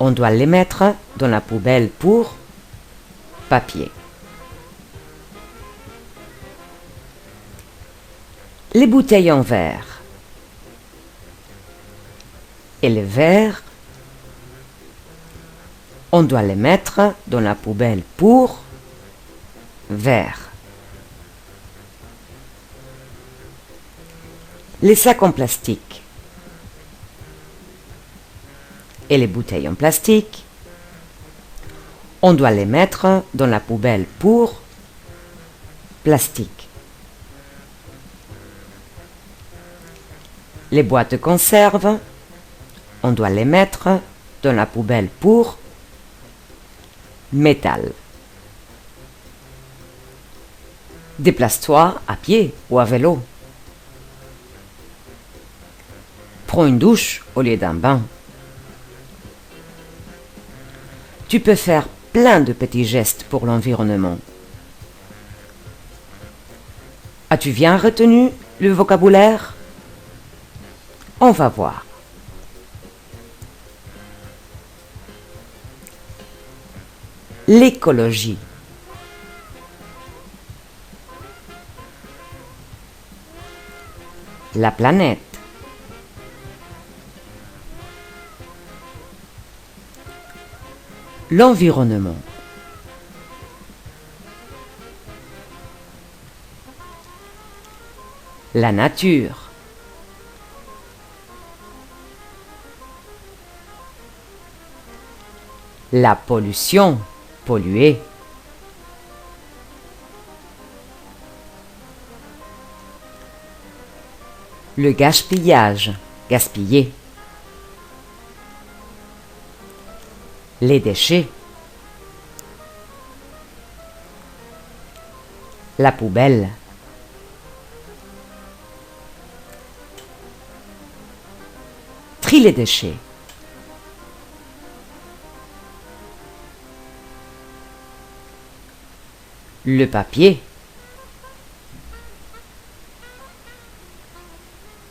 on doit les mettre dans la poubelle pour papier. Les bouteilles en verre et les verres, on doit les mettre dans la poubelle pour verre. Les sacs en plastique et les bouteilles en plastique, on doit les mettre dans la poubelle pour plastique. Les boîtes de conserve, on doit les mettre dans la poubelle pour métal. Déplace-toi à pied ou à vélo. Prends une douche au lieu d'un bain. Tu peux faire plein de petits gestes pour l'environnement. As-tu bien retenu le vocabulaire? On va voir. L'écologie. La planète. L'environnement. La nature. La pollution, polluer. Le gaspillage, gaspiller. Les déchets. La poubelle. Trie les déchets. Le papier.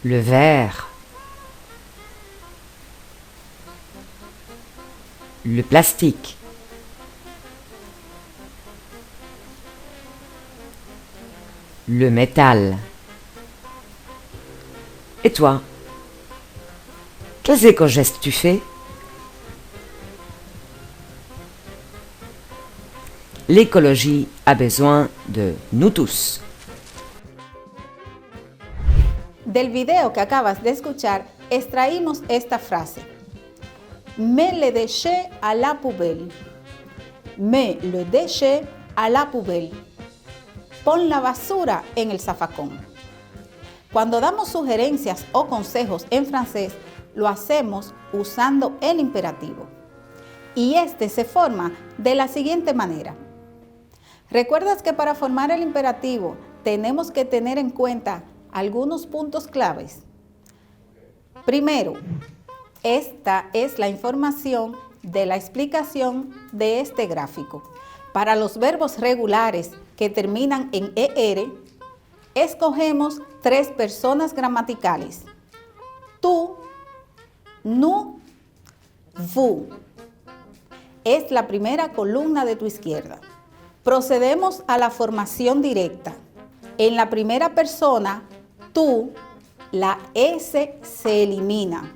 Le verre. le plastique, le métal. Et toi, quels éco-gestes tu fais? L'écologie a besoin de nous tous. Del video que acabas de escuchar, extraímos esta frase. Me le déchet à la poubelle. Me le déchet à la poubelle. Pon la basura en el zafacón. Cuando damos sugerencias o consejos en francés, lo hacemos usando el imperativo. Y este se forma de la siguiente manera. ¿Recuerdas que para formar el imperativo tenemos que tener en cuenta algunos puntos claves? Primero, esta es la información de la explicación de este gráfico. Para los verbos regulares que terminan en ER, escogemos 3 personas gramaticales. Tú, nous, vous. Es la primera columna de tu izquierda. Procedemos a la formación directa. En la primera persona, tú, la S se elimina.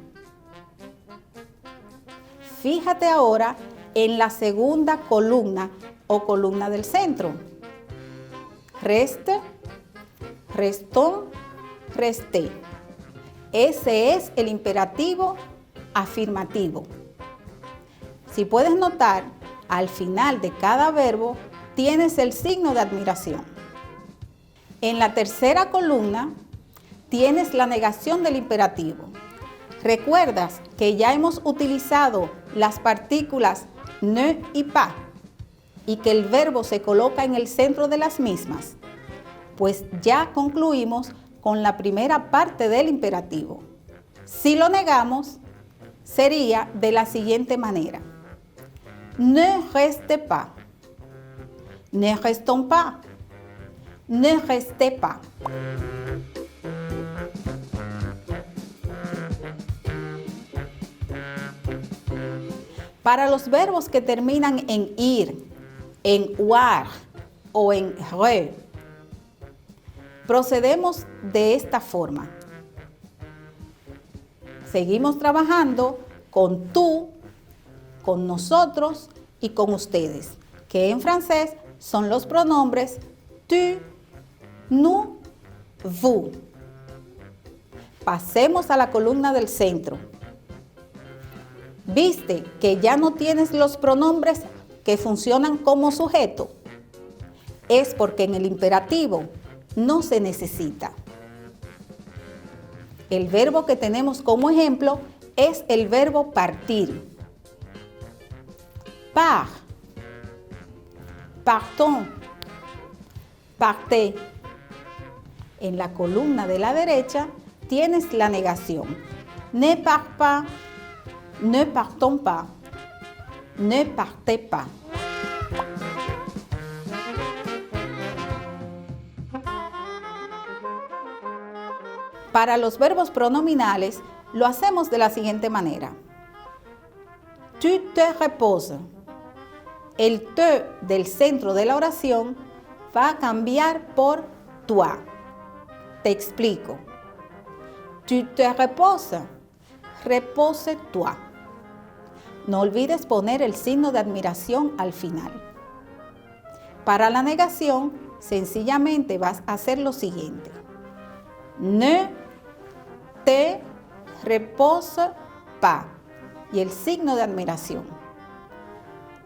Fíjate ahora en la segunda columna o columna del centro. Reste, restons, resté. Ese es el imperativo afirmativo. Si puedes notar, al final de cada verbo tienes el signo de admiración. En la tercera columna tienes la negación del imperativo. ¿Recuerdas que ya hemos utilizado las partículas ne y pas y que el verbo se coloca en el centro de las mismas? Pues ya concluimos con la primera parte del imperativo. Si lo negamos, sería de la siguiente manera. Ne restez pas. Ne restons pas. Ne restez pas. Para los verbos que terminan en ir, en war o en re, procedemos de esta forma. Seguimos trabajando con tú, con nosotros y con ustedes, que en francés son los pronombres tu, nous, vous. Pasemos a la columna del centro. ¿Viste que ya no tienes los pronombres que funcionan como sujeto? Es porque en el imperativo no se necesita. El verbo que tenemos como ejemplo es el verbo partir. Part, partons, partez. En la columna de la derecha tienes la negación. Ne part pas, ne partons pas, ne partez pas. Para los verbos pronominales lo hacemos de la siguiente manera. Tu te reposes. El te del centro de la oración va a cambiar por toi. Te explico. Tu te reposes. Repose-toi. No olvides poner el signo de admiración al final. Para la negación, sencillamente vas a hacer lo siguiente. Ne te repose pas. Y el signo de admiración.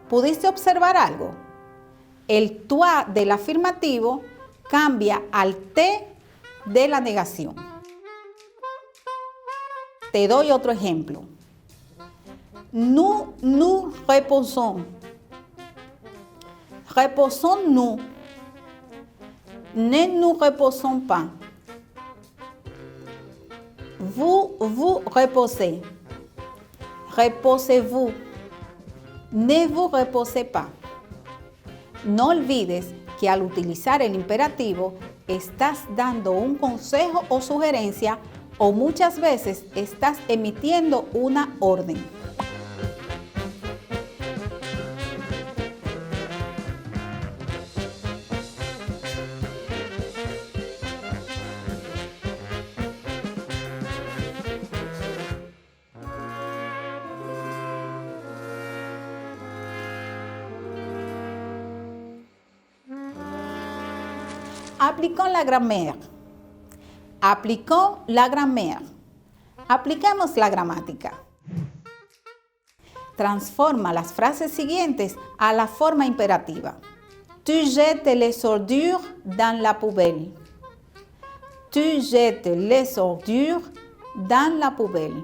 ¿Pudiste observar algo? El toi del afirmativo cambia al te de la negación. Te doy otro ejemplo. Nous nous reposons. Reposons-nous. Ne nous reposons pas. Vous vous reposez. Reposez-vous. Ne vous reposez pas. No olvides que al utilizar el imperativo estás dando un consejo o sugerencia o muchas veces estás emitiendo una orden. Appliquons la grammaire. Appliquons la grammaire. Apliquemos la gramática. Transforma las frases siguientes a la forma imperativa. Tu jettes les ordures dans la poubelle. Tu jettes les ordures dans la poubelle.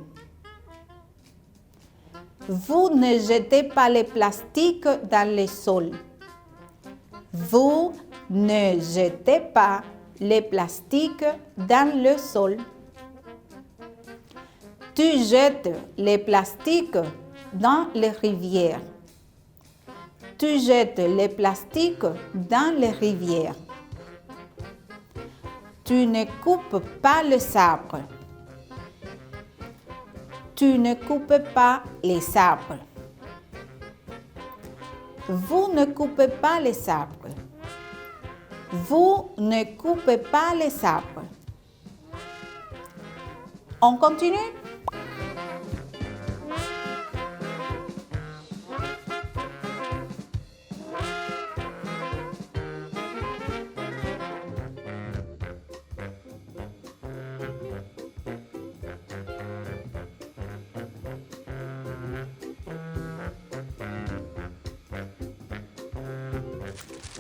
Vous ne jetez pas les plastiques dans le sol. Vous ne jetez pas les plastiques dans le sol. Tu jettes les plastiques dans les rivières. Tu jettes les plastiques dans les rivières. Tu ne coupes pas les arbres. Tu ne coupes pas les arbres. Vous ne coupez pas les arbres. Vous ne coupez pas les arbres. On continue?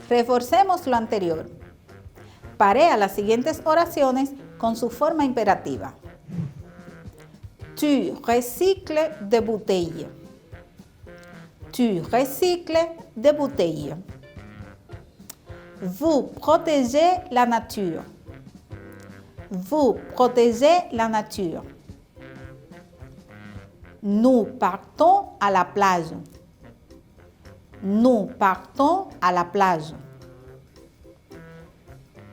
Reforcemos lo anterior. Parea las siguientes oraciones con su forma imperativa. Tu recycles des bouteilles. Tu recycles des bouteilles. Vous protégez la nature. Vous protégez la nature. Nous partons à la plage. Nous partons à la plage.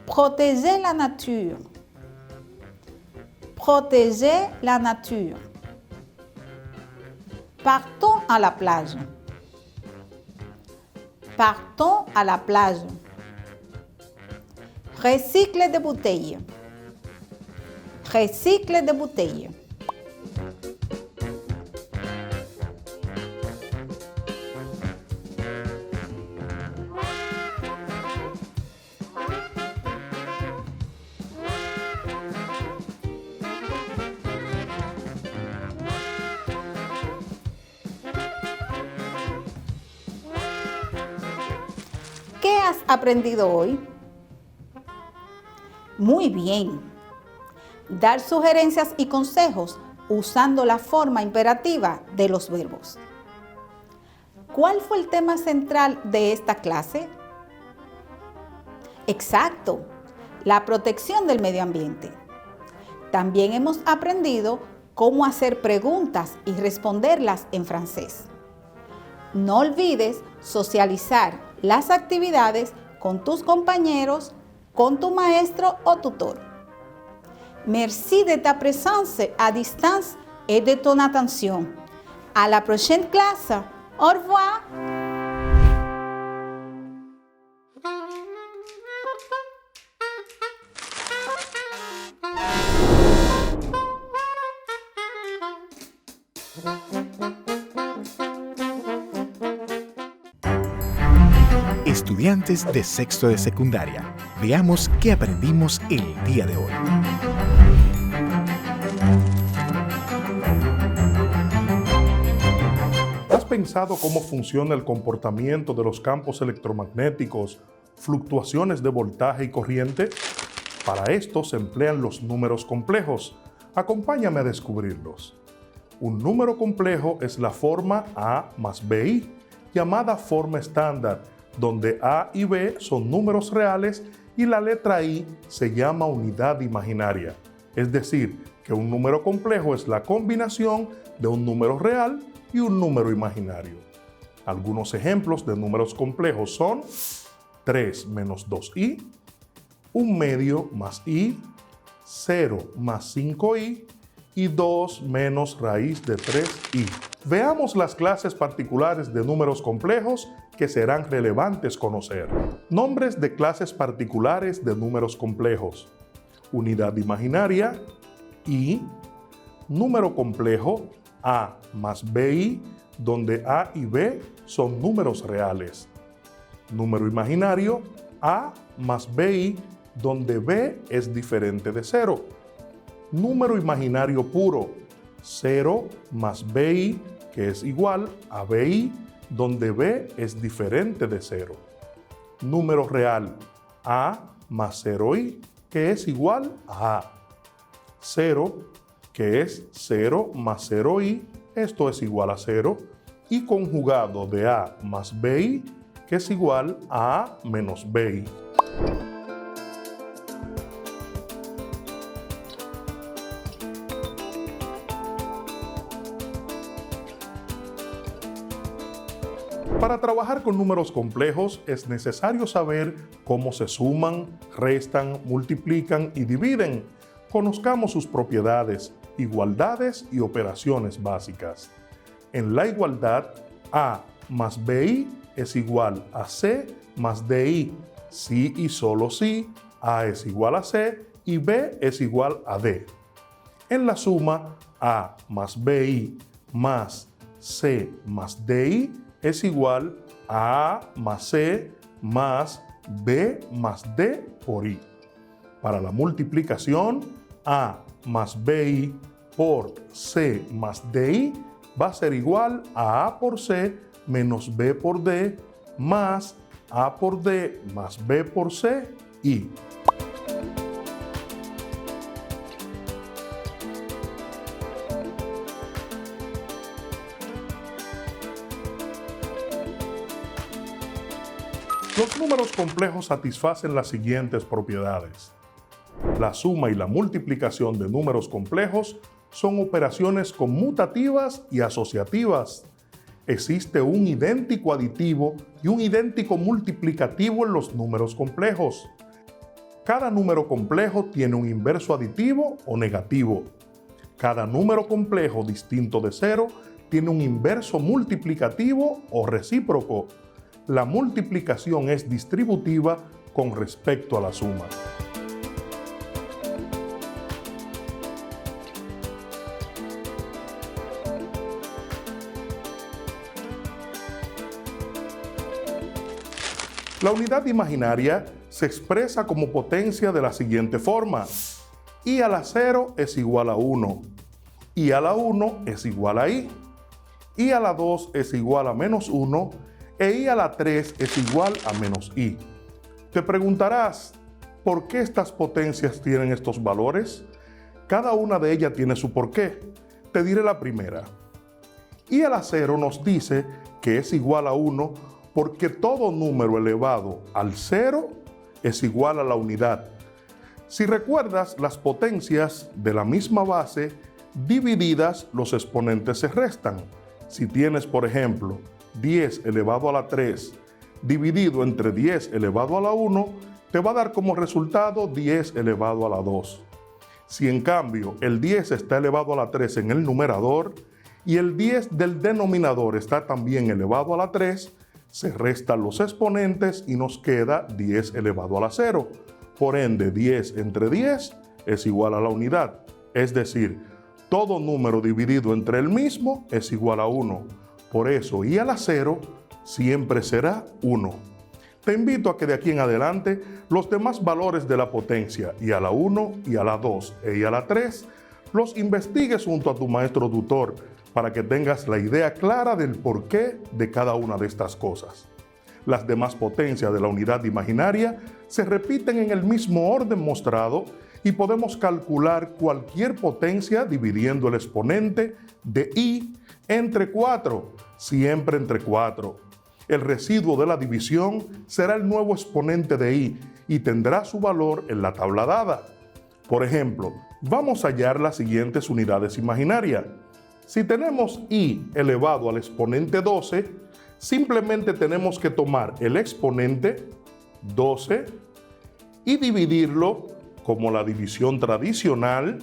Protégez la nature. Protégez la nature. Partons à la plage. Partons à la plage. Recycle des bouteilles. Recycle des bouteilles. ¿Qué has aprendido hoy? Muy bien. Dar sugerencias y consejos usando la forma imperativa de los verbos. ¿Cuál fue el tema central de esta clase? Exacto, la protección del medio ambiente. También hemos aprendido cómo hacer preguntas y responderlas en francés. No olvides socializar las actividades con tus compañeros, con tu maestro o tutor. Merci de ta présence à distance et de ton attention. À la prochaine classe. Au revoir. Estudiantes de sexto de secundaria, veamos qué aprendimos el día de hoy. ¿Has pensado cómo funciona el comportamiento de los campos electromagnéticos, fluctuaciones de voltaje y corriente? Para esto se emplean los números complejos. Acompáñame a descubrirlos. Un número complejo es la forma A más BI, llamada forma estándar, donde A y B son números reales y la letra I se llama unidad imaginaria. Es decir, que un número complejo es la combinación de un número real y un número imaginario. Algunos ejemplos de números complejos son 3 menos 2i, 1 medio más i, 0 más 5i y 2 menos raíz de 3i. Veamos las clases particulares de números complejos que serán relevantes conocer. Nombres de clases particulares de números complejos. Unidad imaginaria, I. Número complejo, A más BI, donde A y B son números reales. Número imaginario, A más BI, donde b es diferente de 0. Número imaginario puro, 0 más bi, que es igual a bi, donde b es diferente de 0. Número real, a más 0i, que es igual a a. 0, que es 0 más 0i, esto es igual a 0. Y conjugado de a más bi, que es igual a a menos bi. Para trabajar con números complejos es necesario saber cómo se suman, restan, multiplican y dividen. Conozcamos sus propiedades, igualdades y operaciones básicas. En la igualdad, a más bi es igual a c más di. Si y solo si, a es igual a c y b es igual a d. En la suma, a más bi más c más di es igual a más c más b más d por i. Para la multiplicación, a más bi por c más di va a ser igual a por c menos b por d más a por d más b por c y. Los números complejos satisfacen las siguientes propiedades. La suma y la multiplicación de números complejos son operaciones conmutativas y asociativas. Existe un idéntico aditivo y un idéntico multiplicativo en los números complejos. Cada número complejo tiene un inverso aditivo o negativo. Cada número complejo distinto de 0 tiene un inverso multiplicativo o recíproco. La multiplicación es distributiva con respecto a la suma. La unidad imaginaria se expresa como potencia de la siguiente forma. I a la 0 es igual a 1. I a la 1 es igual a i. I a la 2 es igual a menos 1. E i a la 3 es igual a menos i. Te preguntarás, ¿por qué estas potencias tienen estos valores? Cada una de ellas tiene su porqué. Te diré la primera. I a la 0 nos dice que es igual a 1 porque todo número elevado al 0 es igual a la unidad. Si recuerdas, las potencias de la misma base divididas, los exponentes se restan. Si tienes, por ejemplo, 10 elevado a la 3 dividido entre 10 elevado a la 1, te va a dar como resultado 10 elevado a la 2. Si en cambio el 10 está elevado a la 3 en el numerador y el 10 del denominador está también elevado a la 3, se restan los exponentes y nos queda 10 elevado a la 0. Por ende, 10 entre 10 es igual a la unidad. Es decir, todo número dividido entre el mismo es igual a 1. Por eso, i a la 0 siempre será 1. Te invito a que de aquí en adelante los demás valores de la potencia, i a la 1, i a la 2 e i a la 3, los investigues junto a tu maestro tutor para que tengas la idea clara del porqué de cada una de estas cosas. Las demás potencias de la unidad imaginaria se repiten en el mismo orden mostrado y podemos calcular cualquier potencia dividiendo el exponente de i entre 4, siempre entre 4. El residuo de la división será el nuevo exponente de i y tendrá su valor en la tabla dada. Por ejemplo, vamos a hallar las siguientes unidades imaginarias. Si tenemos i elevado al exponente 12, simplemente tenemos que tomar el exponente 12 y dividirlo, como la división tradicional,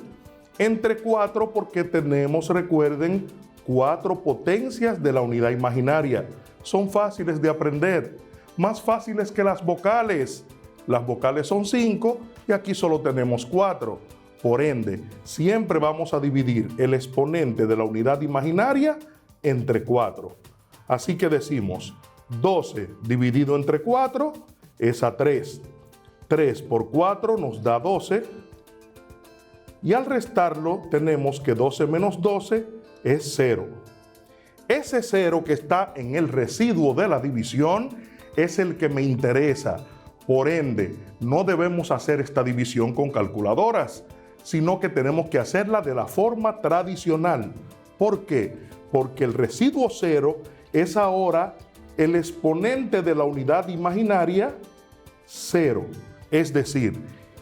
entre 4 porque tenemos, recuerden, 4 potencias de la unidad imaginaria. Son fáciles de aprender, más fáciles que las vocales. Las vocales son 5 y aquí solo tenemos 4. Por ende, siempre vamos a dividir el exponente de la unidad imaginaria entre 4. Así que decimos 12 dividido entre 4 es a 3. 3 por 4 nos da 12. Y al restarlo tenemos que 12 menos 12 es 0. Ese 0 que está en el residuo de la división es el que me interesa. Por ende, no debemos hacer esta división con calculadoras, sino que tenemos que hacerla de la forma tradicional. ¿Por qué? Porque el residuo 0 es ahora el exponente de la unidad imaginaria 0. Es decir,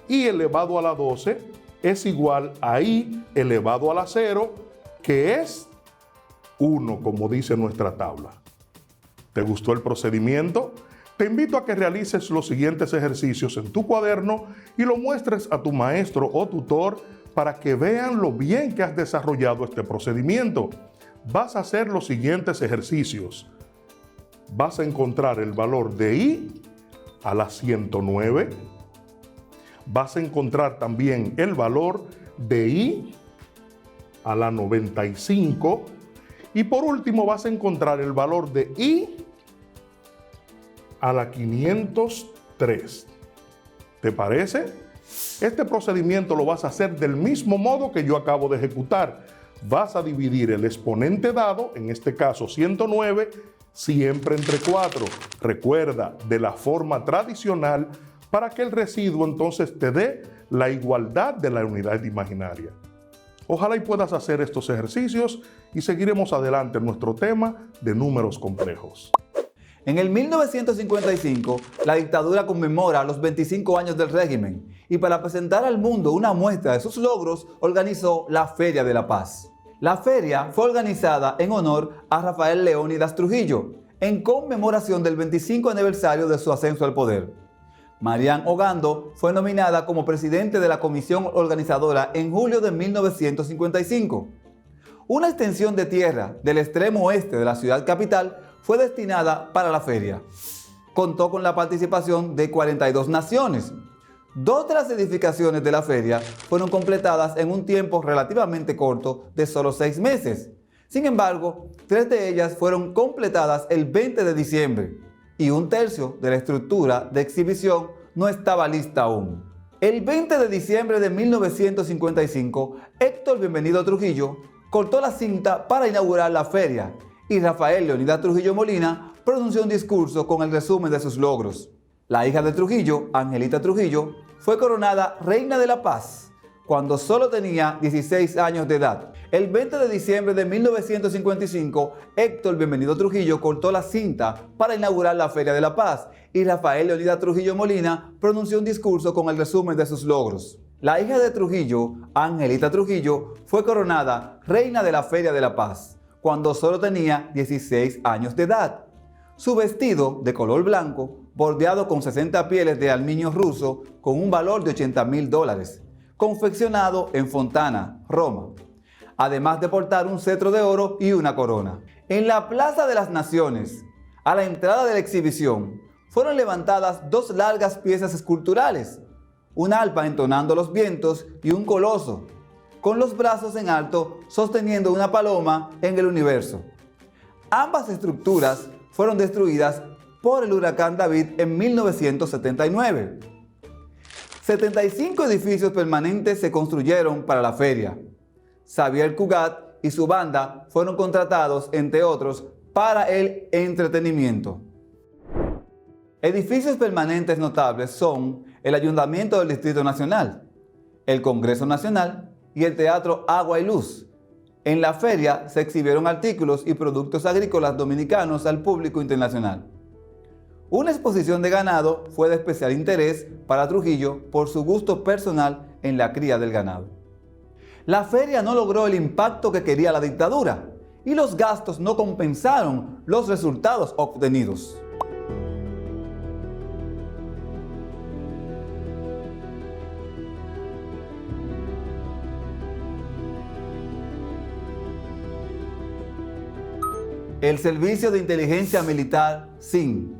i elevado a la 12 es igual a i elevado a la 0, que es 1, como dice nuestra tabla. ¿Te gustó el procedimiento? Te invito a que realices los siguientes ejercicios en tu cuaderno y lo muestres a tu maestro o tutor para que vean lo bien que has desarrollado este procedimiento. Vas a hacer los siguientes ejercicios. Vas a encontrar el valor de i a la 109. Vas a encontrar también el valor de i a la 95. Y por último vas a encontrar el valor de i a la 503. ¿Te parece? Este procedimiento lo vas a hacer del mismo modo que yo acabo de ejecutar. Vas a dividir el exponente dado, en este caso 109, siempre entre 4. Recuerda, de la forma tradicional, para que el residuo entonces te dé la igualdad de la unidad imaginaria. Ojalá y puedas hacer estos ejercicios y seguiremos adelante en nuestro tema de números complejos. En el 1955, la dictadura conmemora los 25 años del régimen y para presentar al mundo una muestra de sus logros, organizó la Feria de la Paz. La feria fue organizada en honor a Rafael Leónidas Trujillo, en conmemoración del 25 aniversario de su ascenso al poder. Marián Ogando fue nominada como presidente de la comisión organizadora en julio de 1955. Una extensión de tierra del extremo oeste de la ciudad capital fue destinada para la feria. Contó con la participación de 42 naciones. 2 de las edificaciones de la feria fueron completadas en un tiempo relativamente corto de solo 6 meses. Sin embargo, 3 de ellas fueron completadas el 20 de diciembre y 1/3 de la estructura de exhibición no estaba lista aún. El 20 de diciembre de 1955, Héctor Bienvenido Trujillo cortó la cinta para inaugurar la feria y Rafael Leónidas Trujillo Molina pronunció un discurso con el resumen de sus logros. La hija de Trujillo, Angelita Trujillo, fue coronada Reina de la Paz cuando solo tenía 16 años de edad. El 20 de diciembre de 1955, Héctor Bienvenido Trujillo cortó la cinta para inaugurar la Feria de la Paz y Rafael Leónidas Trujillo Molina pronunció un discurso con el resumen de sus logros. La hija de Trujillo, Angelita Trujillo, fue coronada Reina de la Feria de la Paz cuando solo tenía 16 años de edad. Su vestido, de color blanco, bordeado con 60 pieles de almiño ruso con un valor de $80.000, confeccionado en Fontana, Roma, además de portar un cetro de oro y una corona. En la Plaza de las Naciones, a la entrada de la exhibición, fueron levantadas 2 largas piezas esculturales, un alpa entonando los vientos y un coloso, con los brazos en alto sosteniendo una paloma en el universo. Ambas estructuras fueron destruidas por el huracán David en 1979. 75 edificios permanentes se construyeron para la feria. Xavier Cugat y su banda fueron contratados, entre otros, para el entretenimiento. Edificios permanentes notables son el Ayuntamiento del Distrito Nacional, el Congreso Nacional y el Teatro Agua y Luz. En la feria se exhibieron artículos y productos agrícolas dominicanos al público internacional. Una exposición de ganado fue de especial interés para Trujillo por su gusto personal en la cría del ganado. La feria no logró el impacto que quería la dictadura y los gastos no compensaron los resultados obtenidos. El Servicio de Inteligencia Militar, SIN.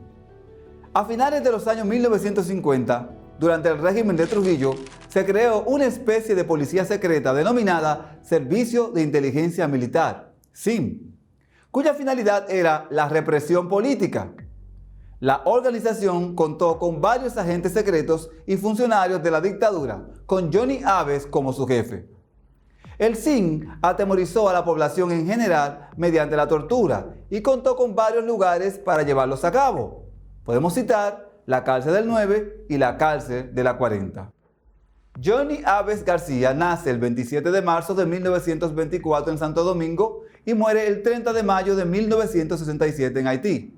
A finales de los años 1950, durante el régimen de Trujillo, se creó una especie de policía secreta denominada Servicio de Inteligencia Militar, SIM, cuya finalidad era la represión política. La organización contó con varios agentes secretos y funcionarios de la dictadura, con Johnny Aves como su jefe. El SIN atemorizó a la población en general mediante la tortura y contó con varios lugares para llevarlos a cabo. Podemos citar la cárcel del 9 y la cárcel de la 40. Johnny Aves García nace el 27 de marzo de 1924 en Santo Domingo y muere el 30 de mayo de 1967 en Haití.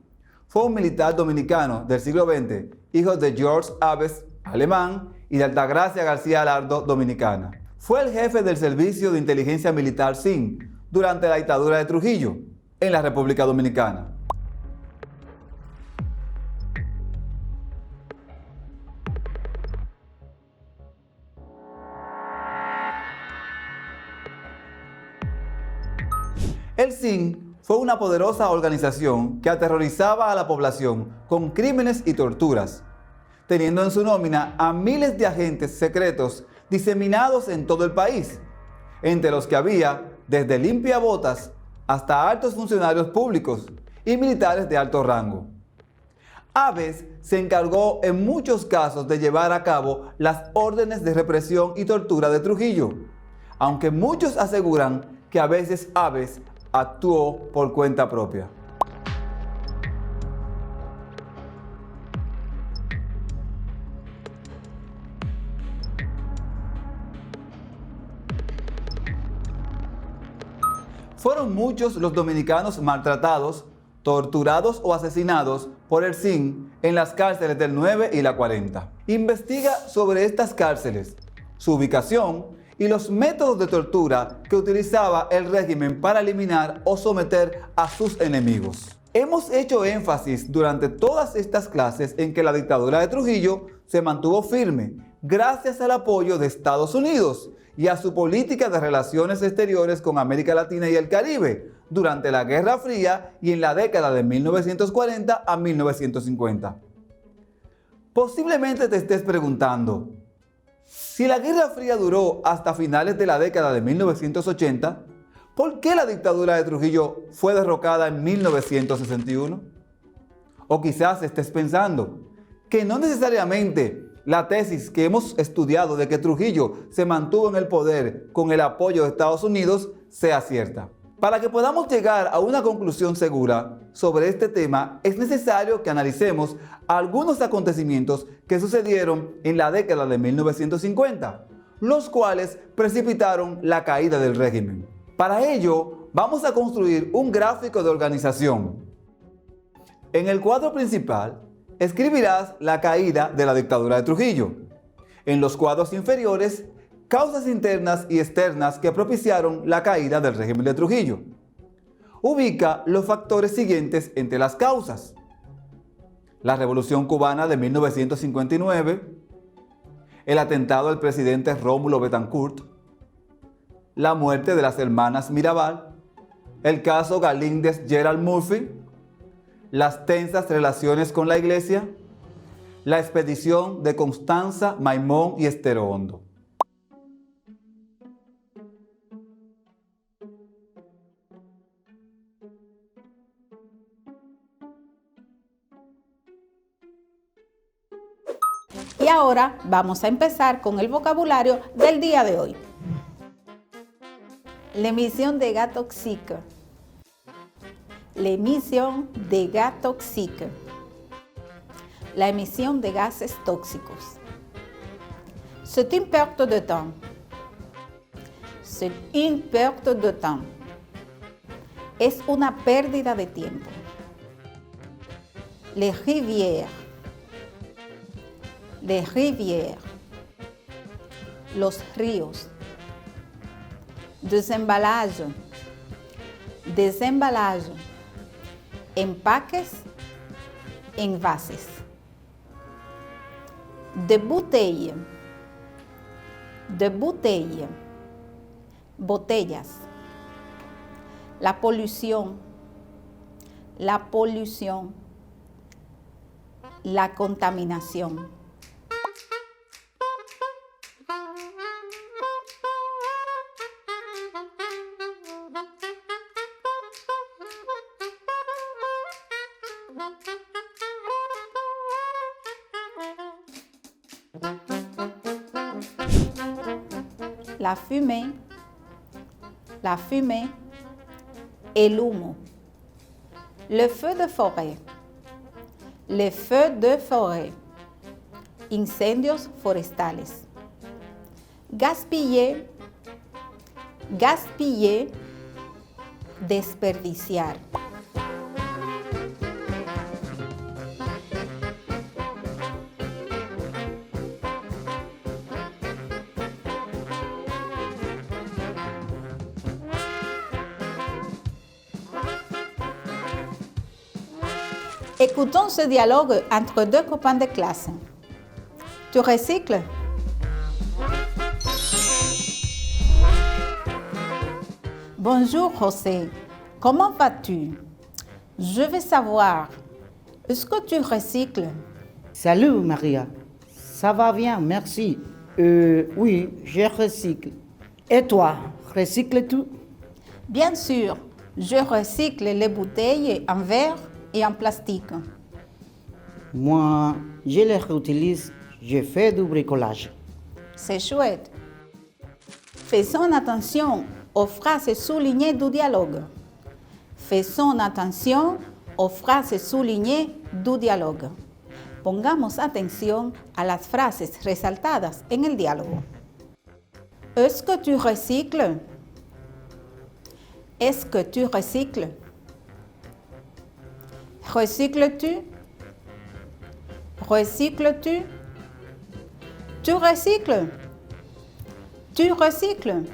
Fue un militar dominicano del siglo XX, hijo de George Aves, alemán, y de Altagracia García Alardo, dominicana. Fue el jefe del Servicio de Inteligencia Militar SIN durante la dictadura de Trujillo, en la República Dominicana. El SIN fue una poderosa organización que aterrorizaba a la población con crímenes y torturas, teniendo en su nómina a miles de agentes secretos diseminados en todo el país, entre los que había desde limpiabotas hasta altos funcionarios públicos y militares de alto rango. Aves se encargó en muchos casos de llevar a cabo las órdenes de represión y tortura de Trujillo, aunque muchos aseguran que a veces Aves actuó por cuenta propia. Fueron muchos los dominicanos maltratados, torturados o asesinados por el SIN en las cárceles del 9 y la 40. Investiga sobre estas cárceles, su ubicación y los métodos de tortura que utilizaba el régimen para eliminar o someter a sus enemigos. Hemos hecho énfasis durante todas estas clases en que la dictadura de Trujillo se mantuvo firme gracias al apoyo de Estados Unidos y a su política de relaciones exteriores con América Latina y el Caribe durante la Guerra Fría y en la década de 1940 a 1950. Posiblemente te estés preguntando, si la Guerra Fría duró hasta finales de la década de 1980, ¿por qué la dictadura de Trujillo fue derrocada en 1961? O quizás estés pensando que no necesariamente la tesis que hemos estudiado de que Trujillo se mantuvo en el poder con el apoyo de Estados Unidos sea cierta. Para que podamos llegar a una conclusión segura sobre este tema, es necesario que analicemos algunos acontecimientos que sucedieron en la década de 1950, los cuales precipitaron la caída del régimen. Para ello, vamos a construir un gráfico de organización. En el cuadro principal, escribirás la caída de la dictadura de Trujillo. En los cuadros inferiores, causas internas y externas que propiciaron la caída del régimen de Trujillo. Ubica los factores siguientes entre las causas: la Revolución Cubana de 1959, el atentado al presidente Rómulo Betancourt, la muerte de las hermanas Mirabal, el caso Galíndez-Gerald Murphy, las tensas relaciones con la Iglesia, la expedición de Constanza, Maimón y Estero Hondo. Y ahora vamos a empezar con el vocabulario del día de hoy. L'émission des gaz toxiques. L'émission des gaz toxiques. La emisión de gases tóxicos. C'est une perte de temps. C'est une perte de temps. Es una pérdida de tiempo. Les rivières. Les rivières. Los ríos. Desemballage. Desemballage. Empaques, envases. De bouteille. De bouteille. Botellas. La pollución. La polución. La contaminación. la fumée, el humo. Le feu de forêt, les feux de forêt, incendios forestales. Gaspiller, desperdiciar. Écoutons ce dialogue entre deux copains de classe. Tu recycles? Bonjour José, comment vas-tu? Je veux savoir, est-ce que tu recycles? Salut Maria, ça va bien, merci. Oui, je recycle. Et toi, recycles-tu? Bien sûr, je recycle les bouteilles en verre et en plastique. Moi, je les réutilise, je fais du bricolage. C'est chouette. Faisons attention aux phrases soulignées du dialogue. Faisons attention aux phrases soulignées du dialogue. Pongamos atención a las frases resaltadas en el diálogo. ¿Es que tu recycles? Est-ce que tu recycles? Recycles-tu? Recycles-tu? Tu recycles? Tu recycles?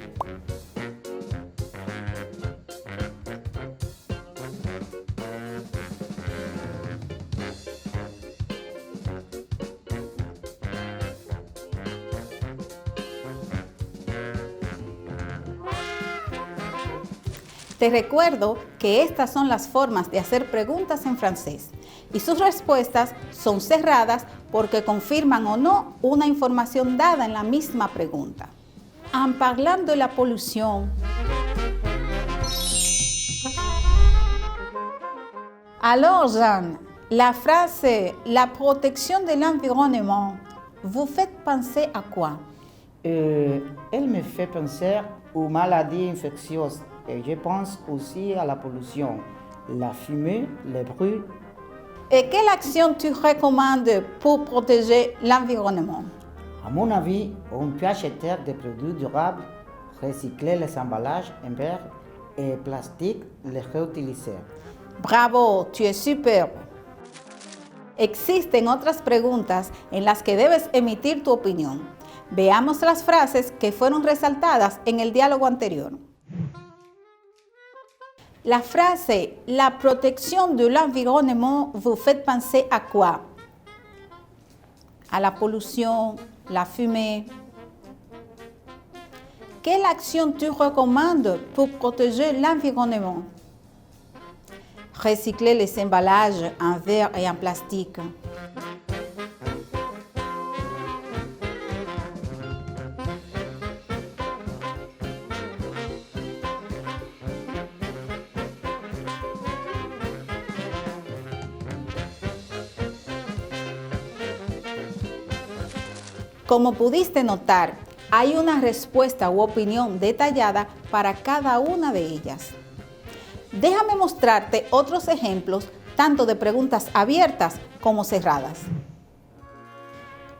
Te recuerdo que estas son las formas de hacer preguntas en francés y sus respuestas son cerradas porque confirman o no una información dada en la misma pregunta. En parlant de la pollution, alors Jeanne, la phrase « la protection de l'environnement » vous fait penser à quoi? Elle me fait penser aux maladies infectieuses et je pense aussi à la pollution, la fumée, le bruit. Et quelle action tu recommandes pour protéger l'environnement? À mon avis, on peut acheter des produits durables, recycler les emballages en verre et plastique, les réutiliser. Bravo, tu es superbe. Existen otras preguntas en las que debes emitir tu opinión. Veamos las frases que fueron resaltadas en el diálogo anterior. La frase « La protection de l'environnement vous fait penser à quoi ?» À la pollution, la fumée. Quelle action tu recommandes pour protéger l'environnement? Recycler les emballages en verre et en plastique. Como pudiste notar, hay una respuesta u opinión detallada para cada una de ellas. Déjame mostrarte otros ejemplos, tanto de preguntas abiertas como cerradas.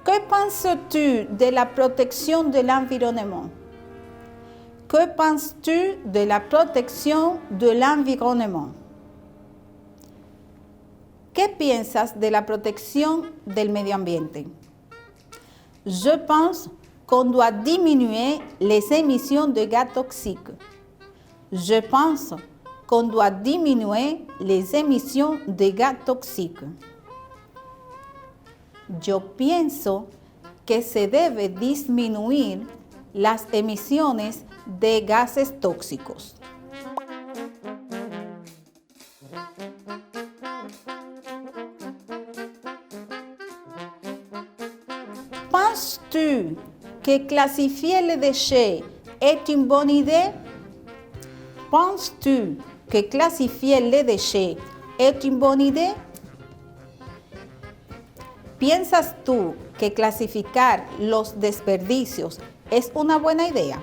Que penses-tu de la protection de l'environnement? Que penses-tu de la protection de l'environnement? ¿Qué piensas de la protección del medio ambiente? Je pense qu'on doit diminuer les émissions de gaz toxiques. Je pense qu'on doit diminuer les émissions de gaz toxiques. Yo pienso que se debe disminuir las emisiones de gases tóxicos. Penses-tu que classifier les déchets est une bonne idée? Penses-tu que classifier les déchets est une bonne idée? ¿Piensas tú que clasificar los desperdicios es una buena idea?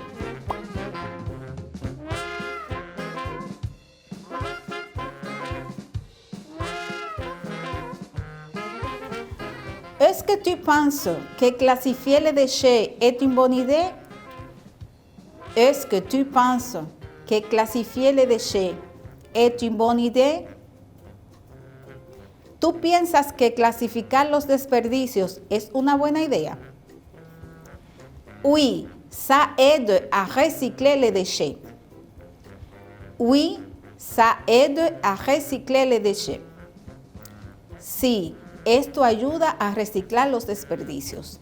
Est-ce que tu penses que classifier les déchets est une bonne idée? Est-ce que tu penses que clasificar les déchets est une bonne idée? ¿Tú piensas que clasificar los desperdicios es una buena idea? Oui, ça aide à recycler les déchets. Oui, ça aide à recycler les déchets. Sí, esto ayuda a reciclar los desperdicios.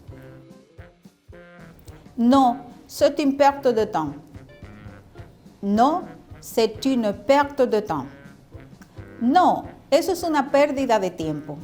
No, c'est une perte de temps. No, c'est une perte de temps. No, eso es una pérdida de tiempo.